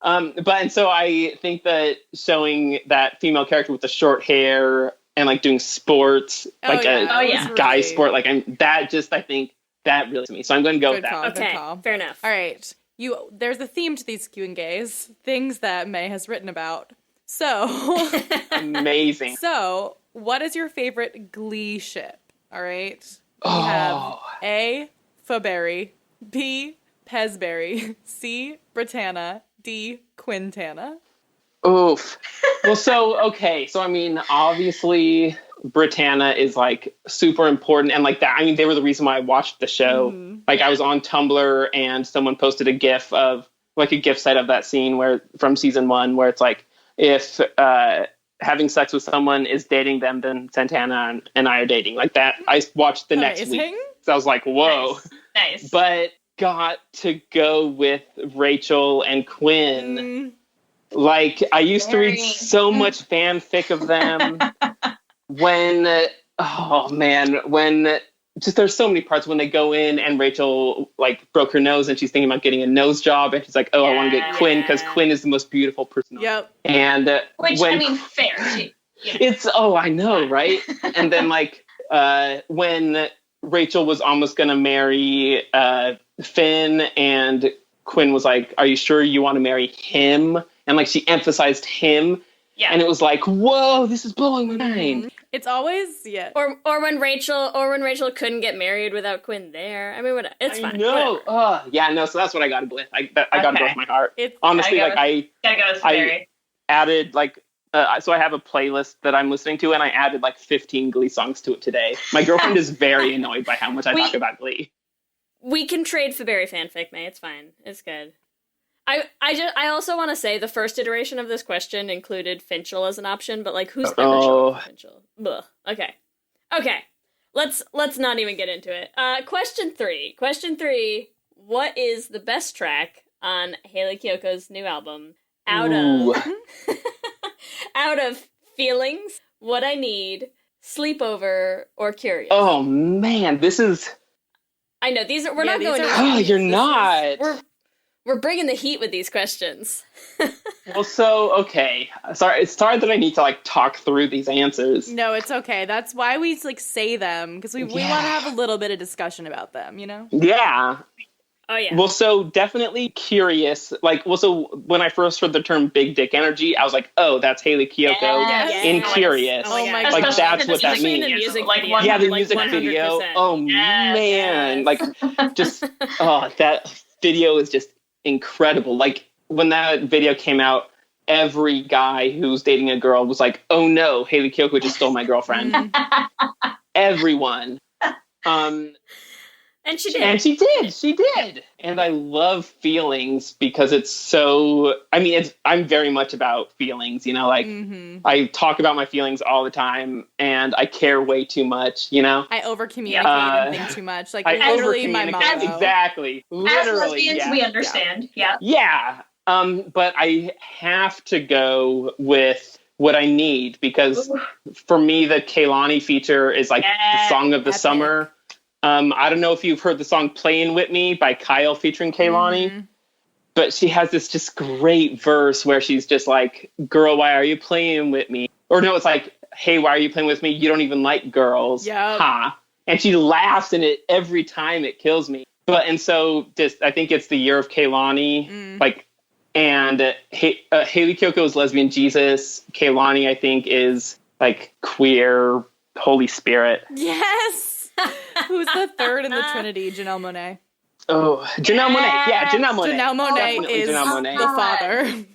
[SPEAKER 1] And so I think that showing that female character with the short hair and like doing sports, like a guy sport, like I think that really to me. So I'm going to go with that.
[SPEAKER 6] Okay, fair enough.
[SPEAKER 7] All right, there's a theme to these Q and Gays, things that May has written about. So
[SPEAKER 1] amazing.
[SPEAKER 7] So, what is your favorite Glee ship? All right, we have A. Faberry, B. Pezberry, C. Britannia, D. Quintana.
[SPEAKER 1] Oof. Well, so I mean, obviously Britannia is like super important, and like that, I mean, they were the reason why I watched the show. Like I was on Tumblr and someone posted a GIF of like a GIF site of that scene from season 1 where it's like, if having sex with someone is dating them, then Santana and I are dating. Like that, I watched the next week. So I was like, whoa.
[SPEAKER 11] Nice.
[SPEAKER 1] But got to go with Rachel and Quinn. Like, I used to read so much fanfic of them when there's so many parts when they go in and Rachel, like, broke her nose and she's thinking about getting a nose job and she's like, I want to get Quinn because Quinn is the most beautiful person.
[SPEAKER 7] Yep.
[SPEAKER 1] And
[SPEAKER 11] fair.
[SPEAKER 1] It's, I know, right? And then, like, when Rachel was almost going to marry Finn and Quinn was like, are you sure you want to marry him? And like she emphasized him. Yeah. And it was like, whoa, this is blowing my mind.
[SPEAKER 7] It's always,
[SPEAKER 6] Or when Rachel couldn't get married without Quinn there. I mean, it's fine.
[SPEAKER 1] No. So that's what I got to with. I got to go with my heart. Honestly, I added like, so I have a playlist that I'm listening to, and I added like 15 Glee songs to it today. My girlfriend is very annoyed by how much I talk about Glee.
[SPEAKER 6] We can trade Faberry fanfic, May. It's fine. It's good. I also want to say the first iteration of this question included Finchel as an option, but like who's ever shown Finchel? Ugh. Okay. Let's not even get into it. Question three. What is the best track on Hayley Kiyoko's new album? Out of Feelings, What I Need, Sleepover, or Curious?
[SPEAKER 1] Oh man, this is.
[SPEAKER 6] I know we're not going.
[SPEAKER 1] You're not.
[SPEAKER 6] We're bringing the heat with these questions.
[SPEAKER 1] Well, so, okay. Sorry that I need to, like, talk through these answers.
[SPEAKER 7] No, it's okay. That's why we, like, say them, because we want to have a little bit of discussion about them, you know?
[SPEAKER 1] Yeah.
[SPEAKER 6] Oh, yeah.
[SPEAKER 1] Well, so, definitely Curious. Like, so, when I first heard the term big dick energy, I was like, oh, that's Hayley Kiyoko in Curious.
[SPEAKER 7] Oh, my God.
[SPEAKER 1] Like, that's what that means.
[SPEAKER 6] The music
[SPEAKER 1] video. Oh, man. Like, just, that video is just incredible. Like when that video came out, every guy who's dating a girl was like, oh no, Hayley Kiyoko just stole my girlfriend. Everyone.
[SPEAKER 6] And she did. And I love Feelings because it's so, I mean, I'm very much about feelings, you know, like I talk about my feelings all the time and I care way too much, you know?
[SPEAKER 7] I over-communicate and think too much. Like literally my motto.
[SPEAKER 1] Exactly. Literally,
[SPEAKER 11] as lesbians, we understand.
[SPEAKER 1] Yeah. But I have to go with What I Need because for me, the Kehlani feature is like the song of the summer. I don't know if you've heard the song Playing With Me by Kyle featuring Kehlani, but she has this just great verse where she's just like, girl, why are you playing with me? Or no, it's like, hey, why are you playing with me? You don't even like girls.
[SPEAKER 7] Yep.
[SPEAKER 1] Ha. And she laughs in it every time. It kills me. And so I think it's the year of Kehlani. And Hayley Kiyoko is lesbian Jesus. Kehlani, I think, is like queer Holy Spirit.
[SPEAKER 7] Yes. Who's the third in the Trinity? Janelle Monáe.
[SPEAKER 1] Oh, Janelle Monáe. Yeah, Janelle Monáe.
[SPEAKER 7] Janelle Monáe
[SPEAKER 1] Definitely
[SPEAKER 7] is
[SPEAKER 1] Janelle Monáe.
[SPEAKER 7] the father.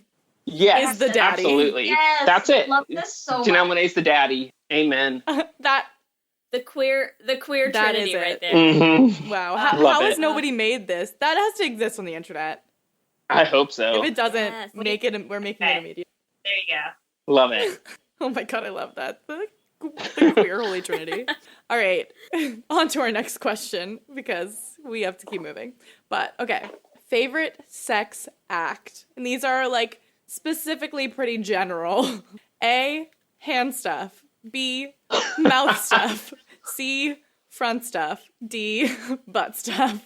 [SPEAKER 1] Yes,
[SPEAKER 7] is the daddy.
[SPEAKER 1] Absolutely.
[SPEAKER 11] Yes,
[SPEAKER 1] that's it.
[SPEAKER 11] Love this so
[SPEAKER 1] Janelle
[SPEAKER 11] much.
[SPEAKER 1] Monáe's the daddy. Amen.
[SPEAKER 6] The queer
[SPEAKER 7] That
[SPEAKER 6] Trinity
[SPEAKER 7] is
[SPEAKER 6] right
[SPEAKER 7] it.
[SPEAKER 6] there.
[SPEAKER 1] Mm-hmm.
[SPEAKER 7] Wow.
[SPEAKER 1] Love
[SPEAKER 7] How
[SPEAKER 1] it.
[SPEAKER 7] has nobody made this? That has to exist on the internet.
[SPEAKER 1] I hope so.
[SPEAKER 7] If it doesn't,
[SPEAKER 6] Yes.
[SPEAKER 7] we're making it immediate.
[SPEAKER 11] There you go.
[SPEAKER 1] Love it.
[SPEAKER 7] Oh my god, I love that. The queer Holy Trinity. All right, on to our next question because we have to keep moving. But okay, favorite sex act. And these are like specifically pretty general. A, hand stuff. B, mouth stuff. C, front stuff. D, butt stuff.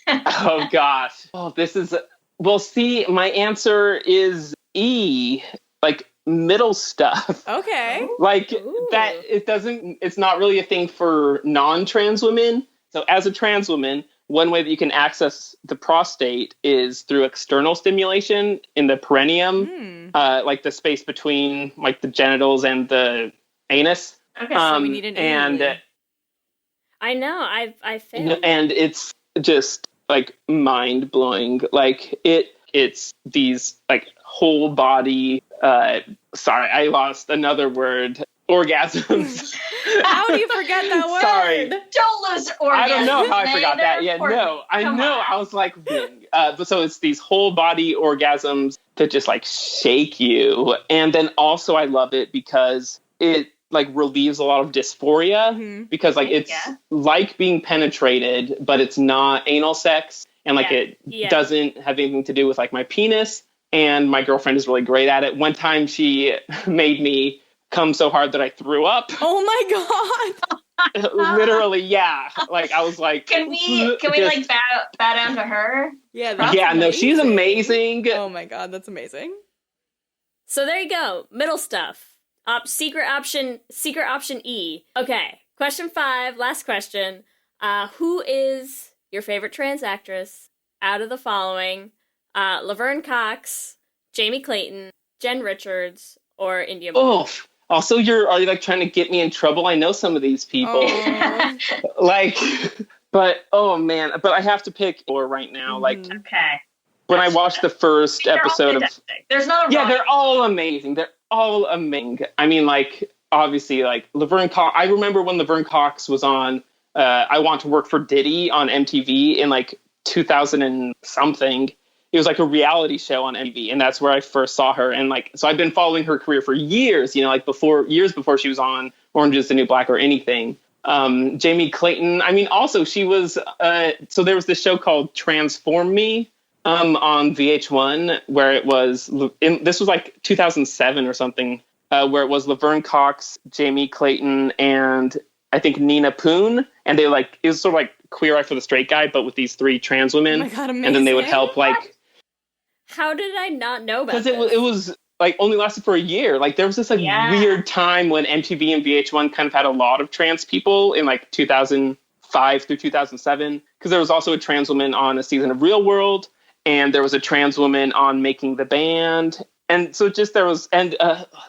[SPEAKER 1] Oh gosh. Oh, this is. Well, see, my answer is E. Like middle stuff.
[SPEAKER 7] Okay.
[SPEAKER 1] Like that. It doesn't. It's not really a thing for non-trans women. So, as a trans woman, one way that you can access the prostate is through external stimulation in the perineum, like the space between like the genitals and the anus.
[SPEAKER 11] Okay,
[SPEAKER 7] so we need an
[SPEAKER 1] and
[SPEAKER 6] I know. I failed.
[SPEAKER 1] and it's just like mind blowing. Like it's these like whole body. Sorry, I lost another word. Orgasms.
[SPEAKER 7] How do you forget that word?
[SPEAKER 1] Sorry.
[SPEAKER 11] Don't lose orgasms.
[SPEAKER 1] I don't know how I
[SPEAKER 11] May.
[SPEAKER 1] forgot that. Yeah,
[SPEAKER 11] They're
[SPEAKER 1] no, I
[SPEAKER 11] Come
[SPEAKER 1] know.
[SPEAKER 11] on.
[SPEAKER 1] I was like, but so it's these whole body orgasms that just like shake you. And then also I love it because it like relieves a lot of dysphoria because like it's like being penetrated, but it's not anal sex. And like it doesn't have anything to do with like my penis. And my girlfriend is really great at it. One time she made me come so hard that I threw up.
[SPEAKER 7] Oh my god.
[SPEAKER 1] Literally, yeah. Like I was like,
[SPEAKER 11] Can we like bow down to her?
[SPEAKER 7] Yeah, that's
[SPEAKER 1] yeah,
[SPEAKER 7] amazing.
[SPEAKER 1] no, she's amazing.
[SPEAKER 7] Oh my god, that's amazing.
[SPEAKER 6] So there you go. Middle stuff. Secret option E. Okay. Question 5, last question. Who is your favorite trans actress out of the following? Laverne Cox, Jamie Clayton, Jen Richards, or India Moore?
[SPEAKER 1] Oh, also, are you like trying to get me in trouble? I know some of these people. Like, but oh man, but I have to pick or right now. Like,
[SPEAKER 11] okay.
[SPEAKER 1] When I watched the first episode of,
[SPEAKER 11] there's not a
[SPEAKER 1] they're all amazing. They're all amazing. I mean, like obviously, like Laverne Cox. I remember when Laverne Cox was on I Want to Work for Diddy on MTV in like 2000 and something. It was like a reality show on MTV, and that's where I first saw her. And like, so I've been following her career for years, you know, like years before she was on Orange is the New Black or anything. Jamie Clayton. I mean, also she was, so there was this show called Transform Me on VH1 where it was, this was like 2007 or something, where it was Laverne Cox, Jamie Clayton, and I think Nina Poon. And they like, it was sort of like Queer Eye for the Straight Guy, but with these 3 trans women.
[SPEAKER 7] Oh my God,
[SPEAKER 1] and then they would help like,
[SPEAKER 6] how did I not know about this?
[SPEAKER 1] Because it was like only lasted for a year. Like there was this like weird time when MTV and VH1 kind of had a lot of trans people in like 2005 through 2007. Because there was also a trans woman on a season of Real World, and there was a trans woman on Making the Band. And so just there was, and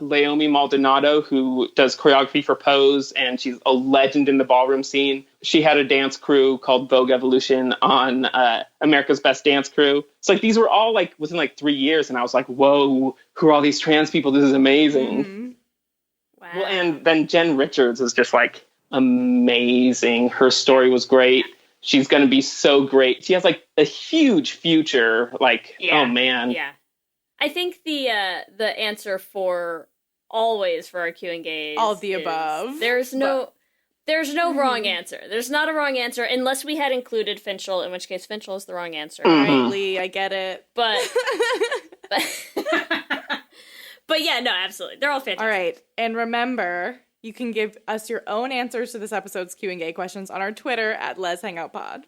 [SPEAKER 1] Leomi Maldonado, who does choreography for Pose, and she's a legend in the ballroom scene. She had a dance crew called Vogue Evolution on America's Best Dance Crew. So like these were all like within like 3 years, and I was like, whoa, who are all these trans people? This is amazing.
[SPEAKER 7] Mm-hmm.
[SPEAKER 6] Wow.
[SPEAKER 1] Well, and then Jen Richards is just like amazing. Her story was great. She's going to be so great. She has like a huge future. Like, oh man.
[SPEAKER 6] Yeah. I think the answer for always for our Q and Gays
[SPEAKER 7] all of the above.
[SPEAKER 6] There's no wrong answer. There's not a wrong answer unless we had included Finchel, in which case Finchel is the wrong answer.
[SPEAKER 7] Right, Lee, I get it.
[SPEAKER 6] But yeah, no, absolutely. They're all fantastic.
[SPEAKER 7] All right. And remember, you can give us your own answers to this episode's Q&A questions on our Twitter at Les Hangout Pod.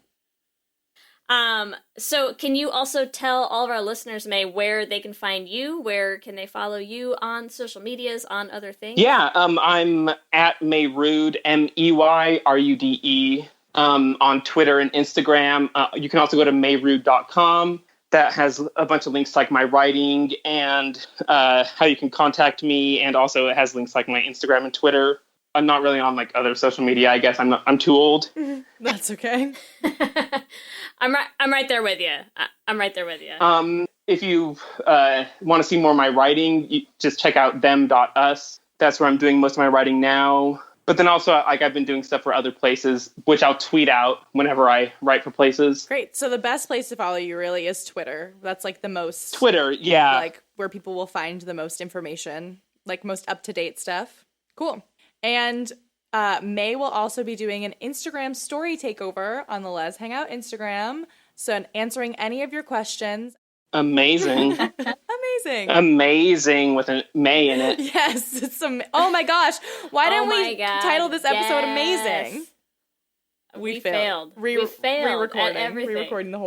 [SPEAKER 6] So can you also tell all of our listeners, May, where they can find you? Where can they follow you on social medias, on other things?
[SPEAKER 1] Yeah, I'm at Meyrude, MEYRUDE, on Twitter and Instagram. You can also go to Meyrude.com. That has a bunch of links like my writing and how you can contact me, and also it has links like my Instagram and Twitter. I'm not really on like other social media. I guess I'm too old.
[SPEAKER 7] That's okay.
[SPEAKER 6] I'm right there with you. I'm right there with you.
[SPEAKER 1] If you want to see more of my writing, you just check out them.us. That's where I'm doing most of my writing now. But then also, like, I've been doing stuff for other places, which I'll tweet out whenever I write for places.
[SPEAKER 7] Great. So the best place to follow you really is Twitter. That's like the most...
[SPEAKER 1] Twitter, yeah.
[SPEAKER 7] Like where people will find the most information, like most up-to-date stuff. Cool. And May will also be doing an Instagram story takeover on the Les Hangout Instagram. So answering any of your questions.
[SPEAKER 1] Amazing.
[SPEAKER 7] Amazing.
[SPEAKER 1] Amazing with a May in it.
[SPEAKER 7] Yes. It's oh my gosh. Why didn't we title this episode Amazing?
[SPEAKER 6] We failed.
[SPEAKER 7] We failed
[SPEAKER 6] at everything.
[SPEAKER 7] Re-recording the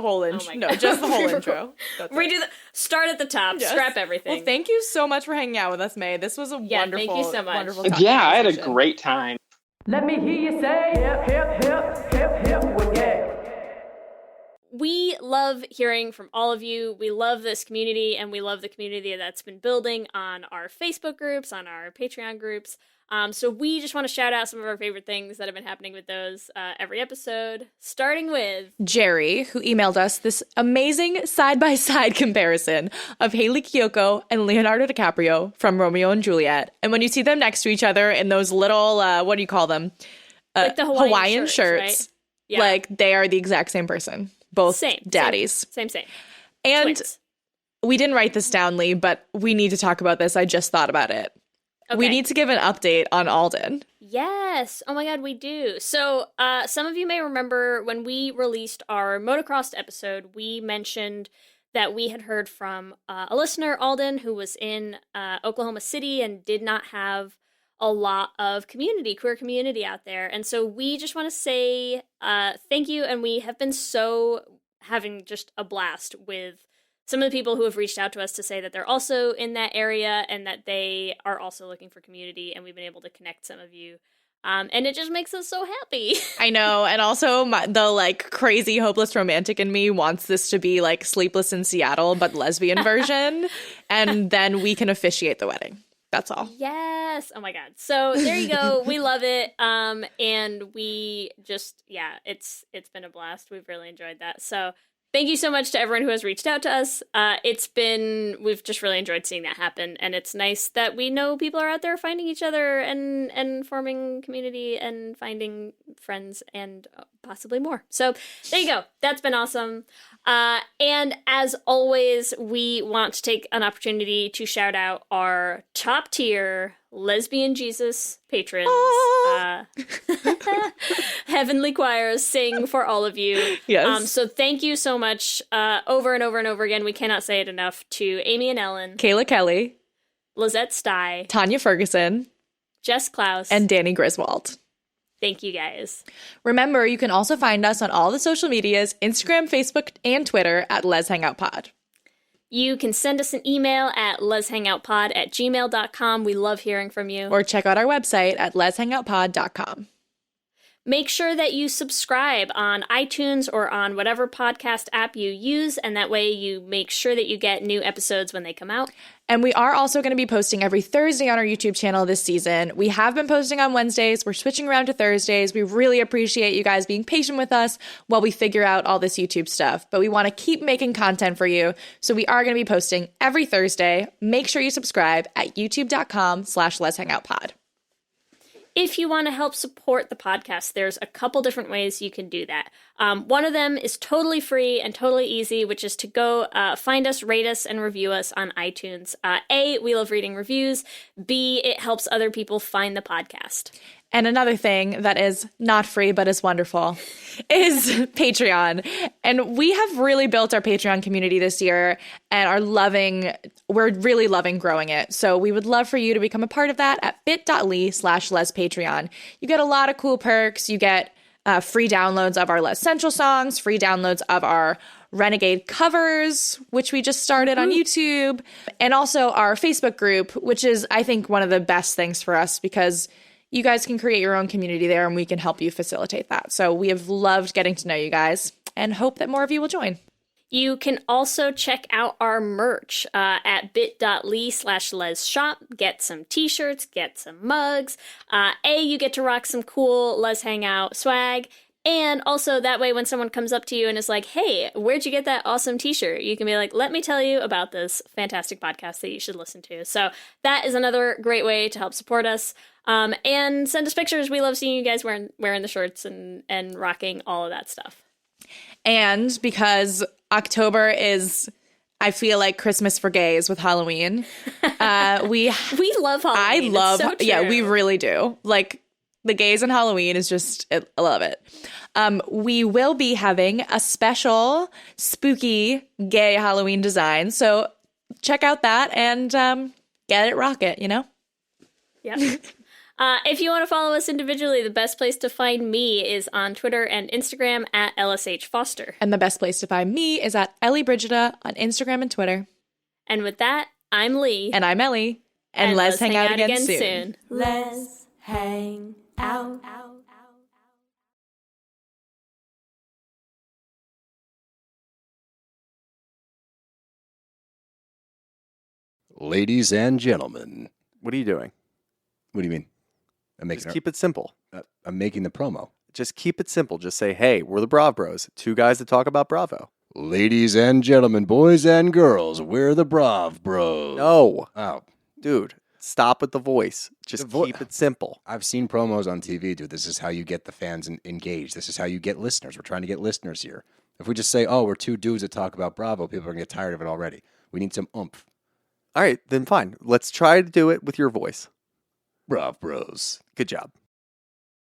[SPEAKER 7] whole intro. No, just the whole intro.
[SPEAKER 6] Redo start at the top. Yes. Scrap everything.
[SPEAKER 7] Well, thank you so much for hanging out with us, May. This was a wonderful,
[SPEAKER 6] thank you so much.
[SPEAKER 7] Wonderful
[SPEAKER 1] Yeah, I had a great time.
[SPEAKER 10] Let me hear you say hip, hip, hip, hip, hip, well, yeah.
[SPEAKER 6] We love hearing from all of you. We love this community, and we love the community that's been building on our Facebook groups, on our Patreon groups. So we just want to shout out some of our favorite things that have been happening with those every episode, starting with
[SPEAKER 7] Jerry, who emailed us this amazing side-by-side comparison of Hayley Kiyoko and Leonardo DiCaprio from Romeo and Juliet. And when you see them next to each other in those little, what do you call them?
[SPEAKER 6] Like the Hawaiian
[SPEAKER 7] shirts.
[SPEAKER 6] Right? Yeah.
[SPEAKER 7] Like they are the exact same person. Both daddies.
[SPEAKER 6] Same.
[SPEAKER 7] And
[SPEAKER 6] Twins.
[SPEAKER 7] We didn't write this down, Lee, but we need to talk about this. I just thought about it. Okay. We need to give an update on Alden.
[SPEAKER 6] Yes. Oh my God, we do. So some of you may remember when we released our motocross episode, we mentioned that we had heard from a listener, Alden, who was in Oklahoma City and did not have a lot of queer community out there. And so we just want to say thank you. And we have been having just a blast with some of the people who have reached out to us to say that they're also in that area and that they are also looking for community. And we've been able to connect some of you. And it just makes us so happy.
[SPEAKER 7] I know. And also the like crazy hopeless romantic in me wants this to be like Sleepless in Seattle, but lesbian version. And then we can officiate the wedding. That's all.
[SPEAKER 6] Yes. Oh my God. So there you go. We love it. And we just, it's been a blast. We've really enjoyed that. So thank you so much to everyone who has reached out to us. We've just really enjoyed seeing that happen. And it's nice that we know people are out there finding each other and forming community and finding friends and possibly more. So there you go. That's been awesome. And as always, we want to take an opportunity to shout out our top tier lesbian Jesus patrons. Heavenly choirs sing for all of you.
[SPEAKER 7] Yes.
[SPEAKER 6] So thank you so much over and over and over again. We cannot say it enough to Amy and Ellen,
[SPEAKER 7] Kayla Kelly,
[SPEAKER 6] Lizette Stye,
[SPEAKER 7] Tanya Ferguson,
[SPEAKER 6] Jess Klaus,
[SPEAKER 7] and Danny Griswold.
[SPEAKER 6] Thank you, guys.
[SPEAKER 7] Remember, you can also find us on all the social medias, Instagram, Facebook, and Twitter at Les Hangout Pod.
[SPEAKER 6] You can send us an email at leshangoutpod@gmail.com. We love hearing from you.
[SPEAKER 7] Or check out our website at leshangoutpod.com.
[SPEAKER 6] Make sure that you subscribe on iTunes or on whatever podcast app you use, and that way you make sure that you get new episodes when they come out.
[SPEAKER 7] And we are also going to be posting every Thursday on our YouTube channel this season. We have been posting on Wednesdays. We're switching around to Thursdays. We really appreciate you guys being patient with us while we figure out all this YouTube stuff. But we want to keep making content for you. So we are going to be posting every Thursday. Make sure you subscribe at youtube.com/letshangoutpod.
[SPEAKER 6] If you want to help support the podcast, there's a couple different ways you can do that. One of them is totally free and totally easy, which is to go find us, rate us, and review us on iTunes. A, we love reading reviews. B, it helps other people find the podcast.
[SPEAKER 7] And another thing that is not free but is wonderful is Patreon. And we have really built our Patreon community this year and we're really loving growing it. So we would love for you to become a part of that at bit.ly/lespatreon. You get a lot of cool perks. You get free downloads of our Les Central songs, free downloads of our Renegade covers, which we just started on YouTube, and also our Facebook group, which is, I think, one of the best things for us because you guys can create your own community there and we can help you facilitate that. So we have loved getting to know you guys and hope that more of you will join.
[SPEAKER 6] You can also check out our merch at bit.ly/LesShop. Get some t-shirts, get some mugs. You get to rock some cool Les Hangout swag. And also that way when someone comes up to you and is like, hey, where'd you get that awesome t-shirt? You can be like, let me tell you about this fantastic podcast that you should listen to. So that is another great way to help support us. And send us pictures. We love seeing you guys wearing the shirts and rocking all of that stuff.
[SPEAKER 7] And because October is, I feel like Christmas for gays with Halloween. We
[SPEAKER 6] love Halloween.
[SPEAKER 7] We really do. Like, the gays and Halloween is just, I love it. We will be having a special spooky gay Halloween design. So check out that and get it rocket, you know?
[SPEAKER 6] Yep. If you want to follow us individually, the best place to find me is on Twitter and Instagram at LSH Foster.
[SPEAKER 7] And the best place to find me is at Ellie Brigida on Instagram and Twitter.
[SPEAKER 6] And with that, I'm Lee.
[SPEAKER 7] And I'm Ellie. And let's hang out again soon.
[SPEAKER 5] Let's hang out.
[SPEAKER 12] Ladies and gentlemen.
[SPEAKER 13] What are you doing?
[SPEAKER 12] What do you mean?
[SPEAKER 13] Just keep it simple.
[SPEAKER 12] I'm making the promo.
[SPEAKER 13] Just keep it simple. Just say, hey, we're the Brav Bros. Two guys that talk about Bravo.
[SPEAKER 12] Ladies and gentlemen, boys and girls, we're the Brav Bros.
[SPEAKER 13] No.
[SPEAKER 12] Oh.
[SPEAKER 13] Dude, stop with the voice. Just keep it simple.
[SPEAKER 12] I've seen promos on TV, dude. This is how you get the fans engaged. This is how you get listeners. We're trying to get listeners here. If we just say, oh, we're two dudes that talk about Bravo, people are going to get tired of it already. We need some oomph.
[SPEAKER 13] All right, then fine. Let's try to do it with your voice.
[SPEAKER 12] Brav Bros.
[SPEAKER 13] Good job.